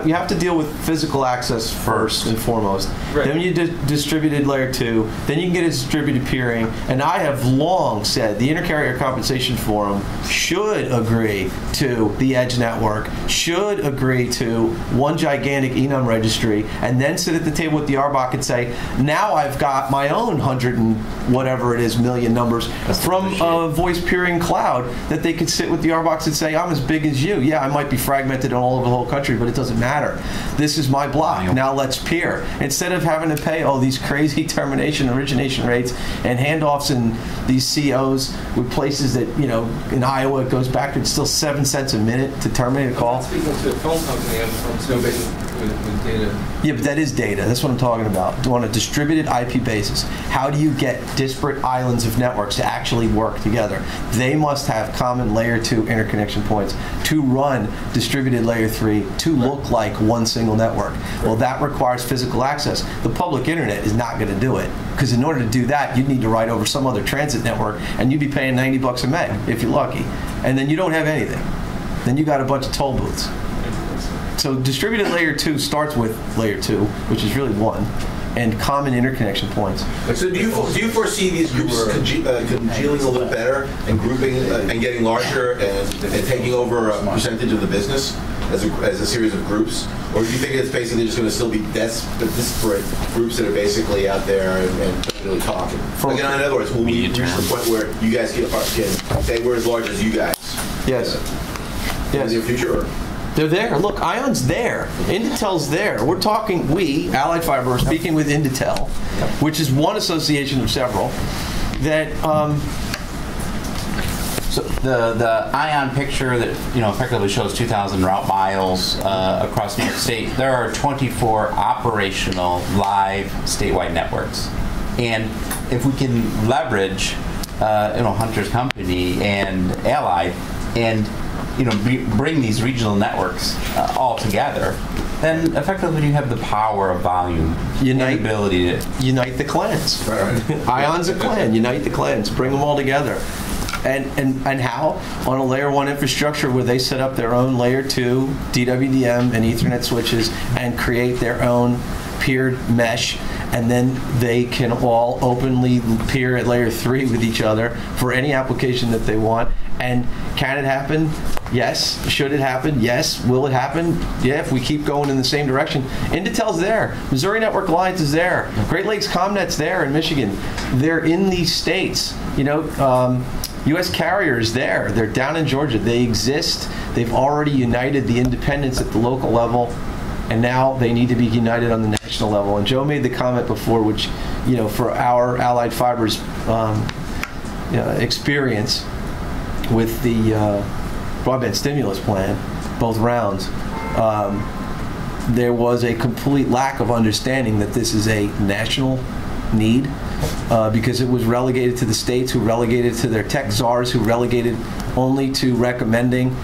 you have to deal with physical access first and foremost. Right. Then you distributed layer 2. Then you can get a distributed peering. And I have long said the Intercarrier Compensation Forum should agree to the Edge network, should agree to one gigantic enum registry, and then sit at the table with the RBOC and say, now I've got my own 100 and whatever it is million numbers from a voice peering cloud that they could sit with the RBOC and say, I'm as big as you. Yeah, I might be fragmented all over the whole country, but it doesn't matter. This is my block. Now let's peer. Instead of having to pay all these crazy termination, origination rates, and handoffs in these COs with places that, in Iowa it goes back to still 7 cents a minute to terminate a call. Speaking to a phone company, I'm with data. Yeah, but that is data. That's what I'm talking about. On a distributed IP basis, how do you get disparate islands of networks to actually work together? They must have common layer 2 interconnection points to run distributed layer 3 to look like one single network. Well, that requires physical access. The public internet is not going to do it, because in order to do that, you'd need to ride over some other transit network, and you'd be paying $90 a meg if you're lucky. And then you don't have anything. Then you got a bunch of toll booths. So distributed layer 2 starts with layer 2, which is really 1, and common interconnection points. So do you foresee these groups congealing a little better and grouping and getting larger and taking over a percentage of the business as a series of groups? Or do you think it's basically just going to still be disparate groups that are basically out there and don't really talking? Like, in other words, will we reach the point where you guys can say we're as large as you guys? Yes. In the near future? Or? They're there. Look, ION's there. Inditel's there. We're talking, Allied Fiber, are speaking with Inditel, which is one association of several, that... So the ION picture that effectively shows 2,000 route miles across New York State. There are 24 operational live statewide networks, and if we can leverage Hunter's company and Allied and bring these regional networks all together, then effectively you have the power of volume, unite the clans. Right. ION's a clan. Unite the clans. Bring them all together. And how? On a layer 1 infrastructure where they set up their own layer 2 DWDM and Ethernet switches and create their own peered mesh, and then they can all openly peer at layer 3 with each other for any application that they want. And can it happen? Yes. Should it happen? Yes. Will it happen? Yeah, if we keep going in the same direction. Inditel's there. Missouri Network Alliance is there. Great Lakes ComNet's there in Michigan. They're in these states. U.S. Carrier is there. They're down in Georgia. They exist. They've already united the independents at the local level, and now they need to be united on the national level. And Joe made the comment before, which, for our Allied Fiber's experience with the broadband stimulus plan, both rounds, there was a complete lack of understanding that this is a national need, because it was relegated to the states, who relegated to their tech czars, who relegated only to recommending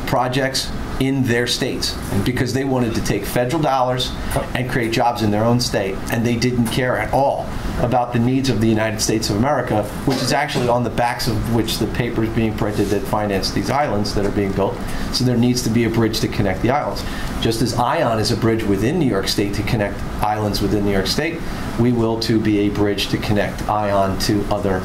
projects in their states, because they wanted to take federal dollars and create jobs in their own state, and they didn't care at all about the needs of the United States of America, which is actually on the backs of which the paper is being printed that finance these islands that are being built. So there needs to be a bridge to connect the islands. Just as ION is a bridge within New York State to connect islands within New York State, we will to be a bridge to connect ION to other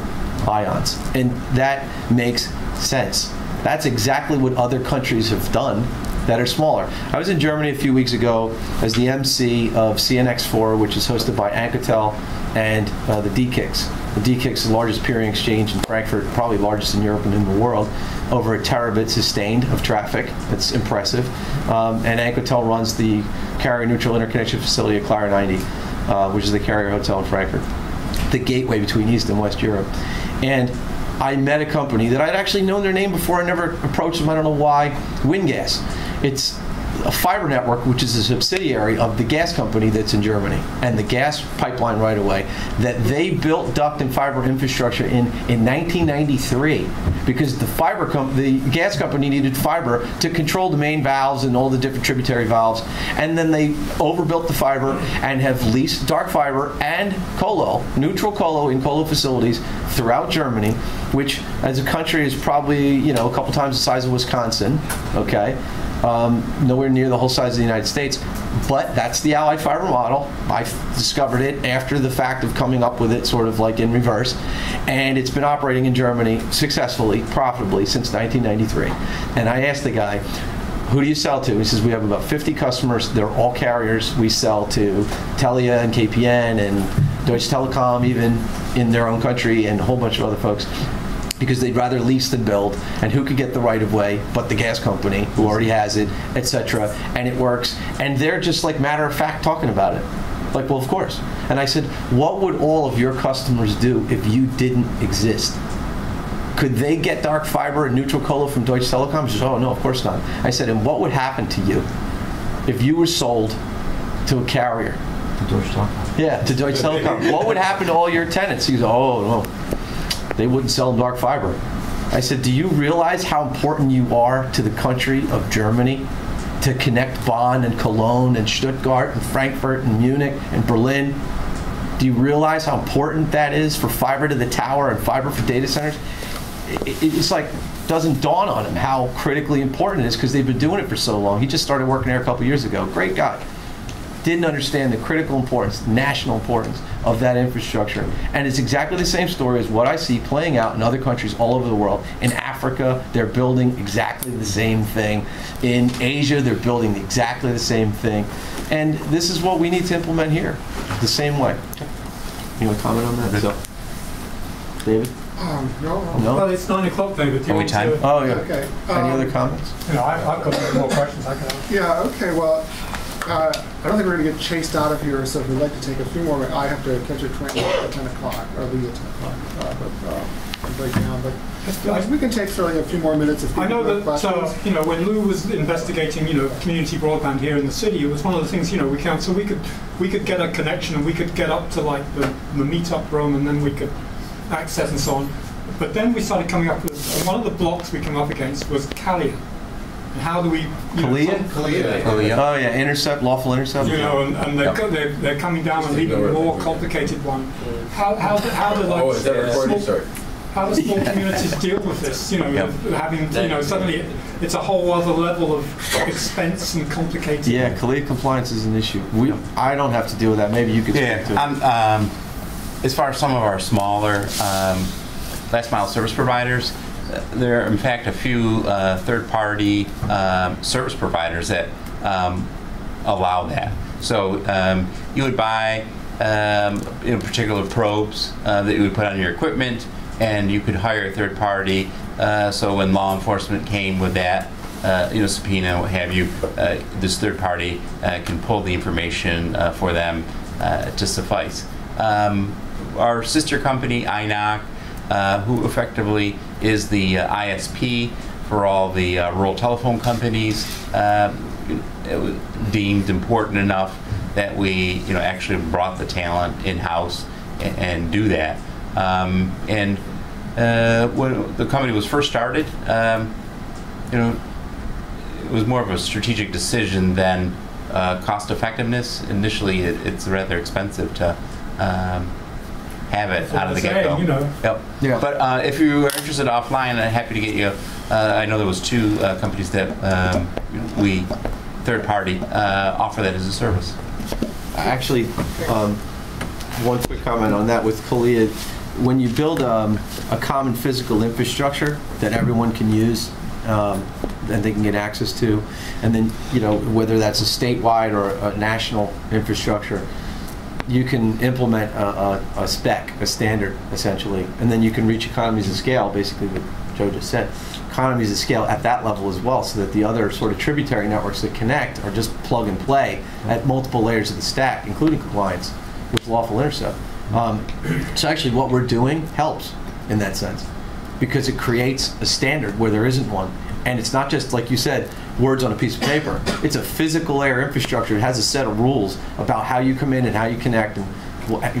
IONs. And that makes sense. That's exactly what other countries have done that are smaller. I was in Germany a few weeks ago as the MC of CNX4, which is hosted by Alcatel and the DKIX. The DKIX is the largest peering exchange in Frankfurt, probably largest in Europe and in the world, over a terabit sustained of traffic. That's impressive. And Alcatel runs the carrier neutral interconnection facility at Clara 90, which is the carrier hotel in Frankfurt, the gateway between East and West Europe. And I met a company that I'd actually known their name before. I never approached them. I don't know why. WinGas. It's a fiber network, which is a subsidiary of the gas company that's in Germany, and the gas pipeline right away that they built duct and fiber infrastructure in 1993, because the gas company needed fiber to control the main valves and all the different tributary valves, and then they overbuilt the fiber and have leased dark fiber and colo, neutral colo in colo facilities throughout Germany, which as a country is probably a couple times the size of Wisconsin. Okay. Nowhere near the whole size of the United States, but that's the Allied Fiber model. I discovered it after the fact of coming up with it sort of like in reverse, and it's been operating in Germany successfully, profitably since 1993. And I asked the guy, who do you sell to? He says, we have about 50 customers. They're all carriers. We sell to Telia and KPN and Deutsche Telekom, even in their own country, and a whole bunch of other folks, because they'd rather lease than build, and who could get the right of way but the gas company who already has it, etc. And it works, and they're just like matter of fact talking about it. Like, well, of course. And I said, what would all of your customers do if you didn't exist? Could they get dark fiber and neutral colo from Deutsche Telekom? She said, oh no, of course not. I said, and what would happen to you if you were sold to a carrier. Deutsche Telekom. Yeah, to Deutsche Telekom. What would happen to all your tenants? He goes, oh, no, they wouldn't sell them dark fiber. I said, do you realize how important you are to the country of Germany to connect Bonn and Cologne and Stuttgart and Frankfurt and Munich and Berlin? Do you realize how important that is for fiber to the tower and fiber for data centers? It's like, doesn't dawn on him how critically important it is because they've been doing it for so long. He just started working there a couple years ago. Great guy. Didn't understand the critical importance, national importance of that infrastructure. And it's exactly the same story as what I see playing out in other countries all over the world. In Africa, they're building exactly the same thing. In Asia, they're building exactly the same thing. And this is what we need to implement here, the same way. You want to comment on that? So, David? No. No? Well, it's 9 o'clock, David. Do you Are we want time? to- Oh, yeah. Okay. Any other comments? You know, I've got more questions I can ask. Yeah, okay, well, I don't think we're going to get chased out of here, so if we'd like to take a few more minutes, I have to catch a train at 10 o'clock, or leave at 10 o'clock, and break down, but we can take certainly a few more minutes if I people know have that, questions. you know, when Lou was investigating, you know, community broadband here in the city, it was one of the things, you know, we could get a connection and we could get up to like the meetup room and then we could access and so on. But then we started coming up with, one of the blocks we came up against was Calais. And how do we... Kalia? Oh, yeah, intercept, lawful intercept. You know, and they're coming down and leaving a more complicated one. How do like Oh, is that recording? Sorry. how do small communities deal with this? You know, having, you know, suddenly it's a whole other level of expense and complicated. Yeah, Kalia compliance is an issue. I don't have to deal with that. Maybe you could speak to it. As far as some of our smaller last mile service providers, there are in fact a few third-party service providers that allow that. So you would buy in particular probes that you would put on your equipment, and you could hire a third party. So when law enforcement came with that, you know, subpoena, what have you, this third party can pull the information for them to suffice. Our sister company, ISOC, who effectively is the ISP for all the rural telephone companies, it was deemed important enough that we, you know, actually brought the talent in-house and do that. And when the company was first started, you know, it was more of a strategic decision than cost effectiveness. Initially, it's rather expensive to have it out of the get-go. You know. Yep. Yeah. But if you are interested offline, I'm happy to get you. I know there was two companies that we third-party offer that as a service. Actually, one quick comment on that with Kalia. When you build a common physical infrastructure that everyone can use and they can get access to, and then, you know, whether that's a statewide or a national infrastructure, you can implement a spec, a standard, essentially, and then you can reach economies of scale, basically what Joe just said. Economies of scale at that level as well, so that the other sort of tributary networks that connect are just plug and play at multiple layers of the stack, including compliance with lawful intercept. So actually what we're doing helps in that sense, because it creates a standard where there isn't one. And it's not just, like you said, words on a piece of paper. It's a physical layer infrastructure. It has a set of rules about how you come in and how you connect and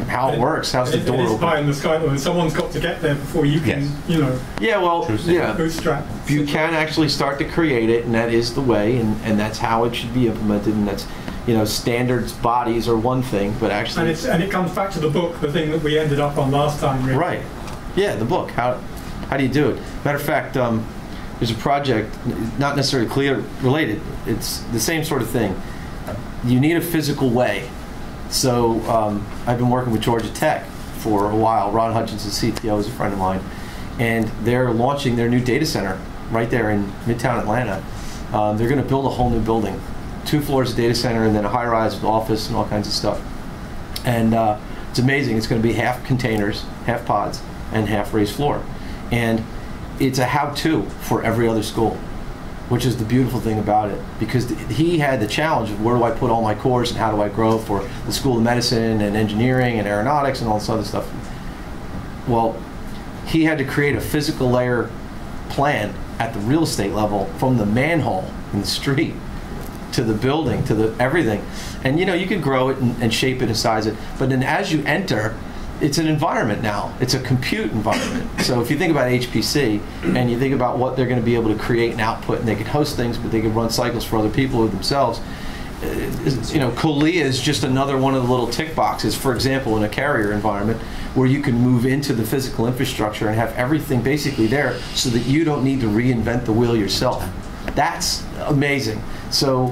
how it works. How's the door It is open? pie in the sky, though, and someone's got to get there before you can, Yes. you know, Yeah, well, yeah. bootstrap. You can actually start to create it, and that is the way, and that's how it should be implemented, and that's, you know, standards bodies are one thing, but actually... And it comes back to the book, the thing that we ended up on last time, really. Right. Yeah, the book. How do you do it? Matter of fact, there's a project, not necessarily clear related. It's the same sort of thing. You need a physical way. So I've been working with Georgia Tech for a while. Ron Hutchinson, CTO, is a friend of mine, and they're launching their new data center right there in Midtown Atlanta. They're going to build a whole new building, 2 floors of data center, and then a high-rise with office and all kinds of stuff. And it's amazing. It's going to be half containers, half pods, and half raised floor. And it's a how-to for every other school, which is the beautiful thing about it, because he had the challenge of where do I put all my cores and how do I grow for the School of Medicine and engineering and aeronautics and all this other stuff. Well, he had to create a physical layer plan at the real estate level from the manhole in the street to the building, to the everything. And you know, you can grow it and shape it and size it, but then as you enter, it's an environment now. It's a compute environment. So if you think about HPC and you think about what they're going to be able to create and output, and they can host things, but they can run cycles for other people or themselves. You know, Coolea is just another one of the little tick boxes, for example, in a carrier environment where you can move into the physical infrastructure and have everything basically there so that you don't need to reinvent the wheel yourself. That's amazing. So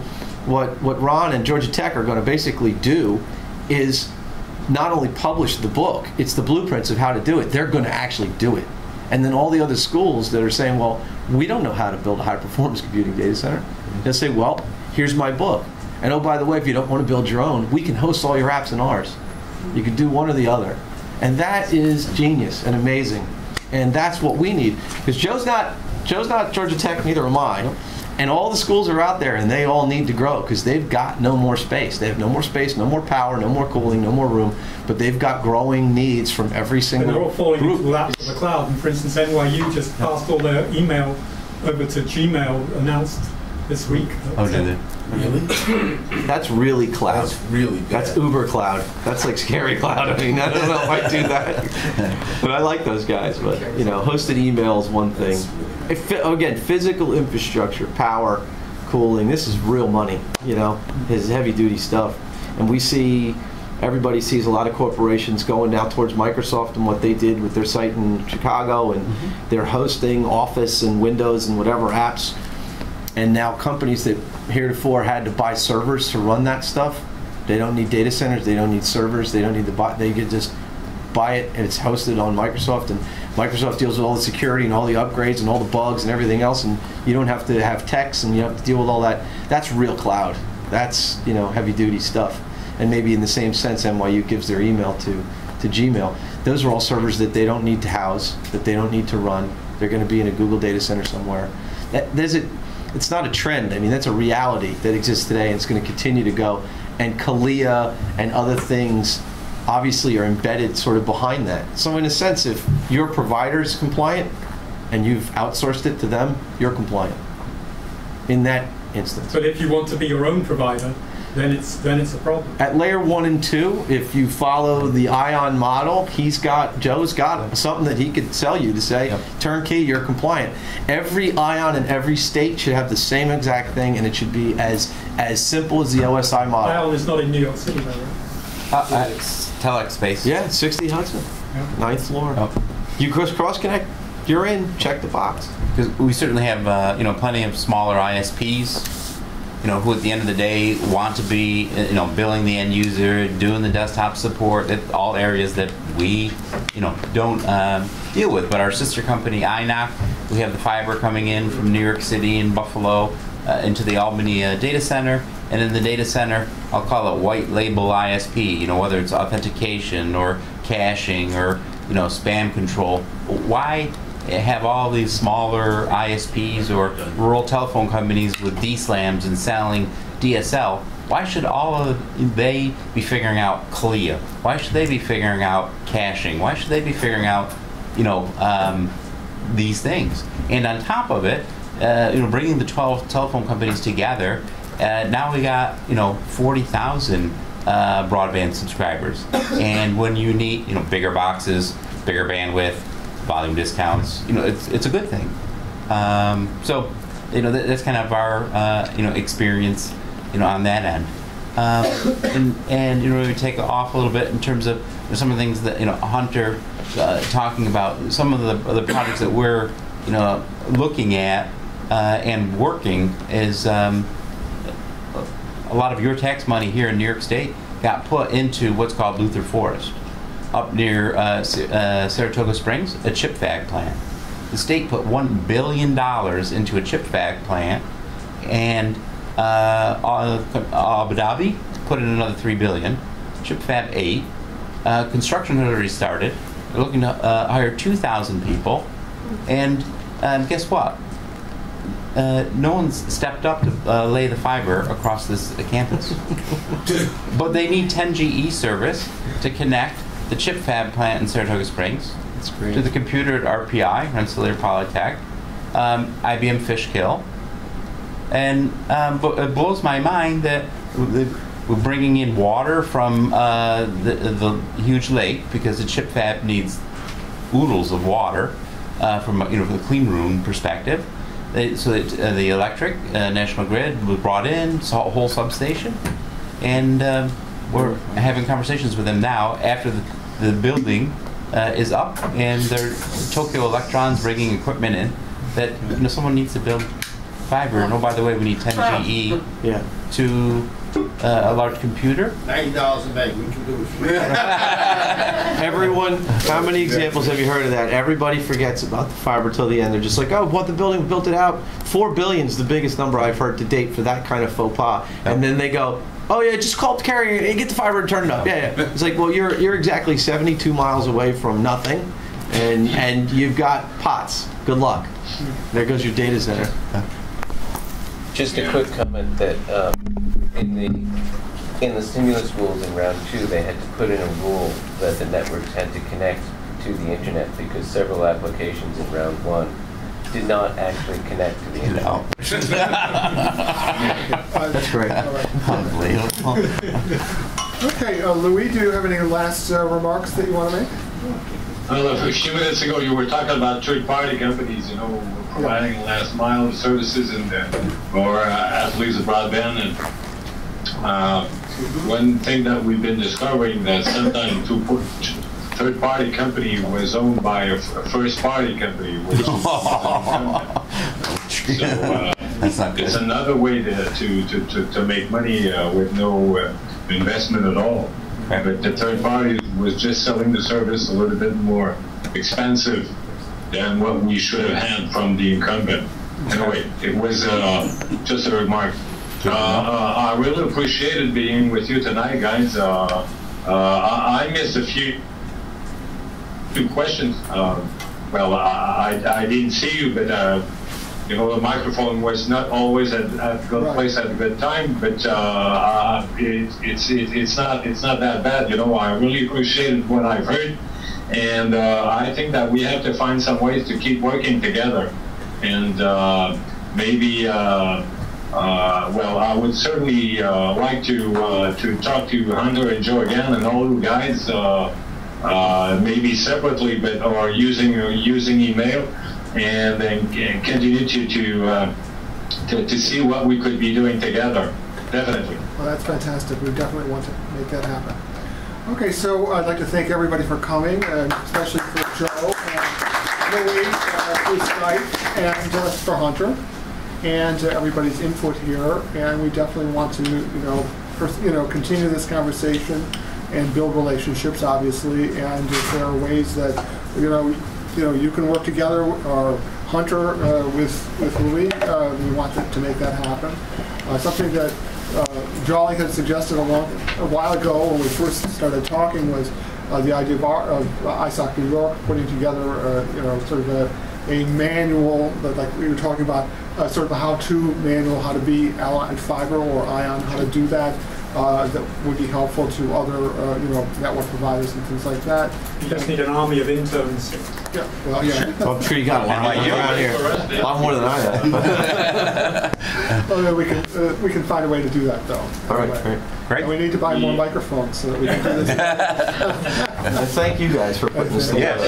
what Ron and Georgia Tech are going to basically do is not only publish the book, it's the blueprints of how to do it. They're going to actually do it. And then all the other schools that are saying, well, we don't know how to build a high-performance computing data center, they'll say, well, here's my book. And oh, by the way, if you don't want to build your own, we can host all your apps in ours. You can do one or the other. And that is genius and amazing. And that's what we need. Because Joe's not Georgia Tech, neither am I. And all the schools are out there, and they all need to grow because they've got no more space. They have no more space, no more power, no more cooling, no more room, but they've got growing needs from every single group. And they're all falling group. into the laps of the cloud. And for instance, NYU just passed all their email over to Gmail, announced this week. Oh, did they? Really? That's really cloud. That's really bad. That's Uber cloud. That's like scary cloud. I mean, I don't know if I do that. But I like those guys. But, you know, hosted email is one thing. Again, physical infrastructure, power, cooling, this is real money, you know, this is heavy duty stuff. And we see, everybody sees a lot of corporations going now towards Microsoft and what they did with their site in Chicago, and they're hosting Office and Windows and whatever apps. And now companies that heretofore had to buy servers to run that stuff, they don't need data centers, they don't need servers, they don't need to buy, they could just buy it and it's hosted on Microsoft, and Microsoft deals with all the security and all the upgrades and all the bugs and everything else, and you don't have to have techs and you have to deal with all that. That's real cloud. That's, you know, heavy duty stuff. And maybe in the same sense NYU gives their email to Gmail. Those are all servers that they don't need to house, that they don't need to run. They're going to be in a Google data center somewhere. It's not a trend. I mean, that's a reality that exists today, and it's going to continue to go. And Coolea and other things obviously are embedded sort of behind that. So in a sense, if your provider is compliant and you've outsourced it to them, you're compliant in that instance. But if you want to be your own provider, then it's a problem. At layer 1 and 2, if you follow the ION model, Joe's got something that he could sell you to say, turnkey, you're compliant. Every ION in every state should have the same exact thing, and it should be as simple as the OSI model. ION is not in New York City, though, right? It's Telex space. Yeah, 60 Hudson, 9th floor. You cross connect, you're in. Check the box. Because we certainly have, you know, plenty of smaller ISPs, you know, who at the end of the day want to be, you know, billing the end user, doing the desktop support, all areas that we, you know, don't deal with. But our sister company, ISOC, we have the fiber coming in from New York City and Buffalo into the Albany data center. And in the data center, I'll call it white label ISP, you know, whether it's authentication or caching or, you know, spam control. Why have all these smaller ISPs or rural telephone companies with DSLAMs and selling DSL? Why should they be figuring out Coolea? Why should they be figuring out caching? Why should they be figuring out, you know, these things? And on top of it, you know, bringing the 12 telephone companies together, now we got, you know, 40,000 broadband subscribers. And when you need, you know, bigger boxes, bigger bandwidth, volume discounts, you know, it's a good thing. So, you know, that's kind of our, you know, experience, you know, on that end. And you know, we take off a little bit in terms of some of the things that, you know, Hunter talking about, some of the projects that we're, you know, looking at and working is a lot of your tax money here in New York State got put into what's called Luther Forest, up near Saratoga Springs, a chip fab plant. The state put $1 billion into a chip fab plant, and Abu Dhabi put in another $3 billion. Chip fab 8. Construction had already started. They're looking to hire 2,000 people, and guess what? No one's stepped up to lay the fiber across this campus. But they need 10G service to connect the chip fab plant in Saratoga Springs to the computer at RPI, Rensselaer Polytech, IBM Fishkill, And but it blows my mind that we're bringing in water from the huge lake, because the chip fab needs oodles of water from the clean room perspective. So that the electric National Grid was brought in, saw a whole substation, and we're having conversations with them now after the building is up, and they're Tokyo Electron's bringing equipment in that someone needs to build fiber. And oh, by the way, we need 10 GE to a large computer. $90 a meg, we can do it. Everyone, how many examples have you heard of that? Everybody forgets about the fiber till the end. They're just like, oh, what, the building, we built it out. $4 billion is the biggest number I've heard to date for that kind of faux pas. And then they go, oh yeah, just call up the carrier and get the fiber and turn it up. Yeah. It's like, well, you're exactly 72 miles away from nothing, and you've got pots. Good luck. There goes your data center. Just a quick comment that in the stimulus rules in round 2, they had to put in a rule that the networks had to connect to the internet, because several applications in round 1 did not actually connect to the internet. That's great. Unbelievable. Okay, Louis, do you have any last remarks that you want to make? Well, a few minutes ago, you were talking about third-party companies, providing last mile services or at least broadband. And one thing that we've been discovering, that sometimes third-party company was owned by a first-party company, which is so that's not good. It's another way to make money with no investment at all. But the third party was just selling the service a little bit more expensive than what we should have had from the incumbent. Anyway, it was just a remark. I really appreciated being with you tonight, guys. I missed a few questions. Well, I didn't see you, but the microphone was not always at a good place at a good time. But it's not that bad. I really appreciated what I've heard, and I think that we have to find some ways to keep working together, and maybe. Well, I would certainly like to talk to Hunter and Joe again, and all you guys, maybe separately, but or using email, and then continue to see what we could be doing together. Definitely. Well, that's fantastic. We definitely want to make that happen. Okay, so I'd like to thank everybody for coming, and especially for Joe and Louis for Skype, and for Hunter, and everybody's input here. And we definitely want to, continue this conversation and build relationships, obviously. And if there are ways that, you can work together, or Hunter with Louis, we want to make that happen. Something that Jolly had suggested a while ago when we first started talking was the idea of ISOC-NY putting together, sort of a manual that, like we were talking about, sort of a how-to manual, how to be Allied Fiber or ION, how to do that. That would be helpful to other, network providers and things like that. You just need an army of interns. Yeah, well, yeah. So I'm sure you got one right here, around here. A lot more than I have. Well, we can find a way to do that, though. All right, great. And we need to buy more microphones so that we can do this. And thank you guys for putting this together.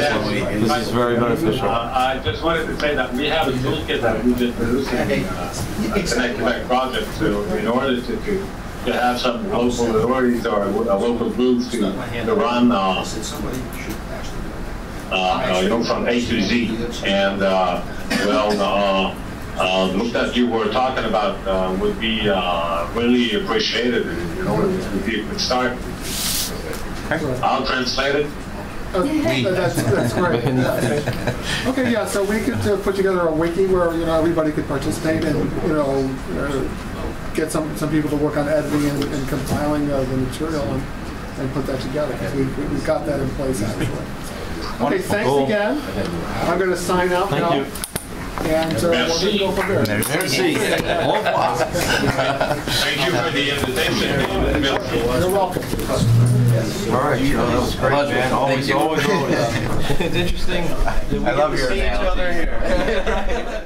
This is very beneficial. I just wanted to say that we have a toolkit that we've been producing in the Quebec project. So in order to have some local authorities or local groups to run, from A to Z. And the book that you were talking about would be really appreciated. If you could start, I'll translate it. That's great. Okay, yeah. So we could put together a wiki where everybody could participate and get some people to work on editing and compiling the material and put that together. We've got that in place actually. Okay, thanks again. I'm going to sign out now. Thank you. And we're going to go from there. Merci. Au revoir. Thank you for the invitation. You're welcome. All right, that was great, man. Always. It's interesting. I love your analogy.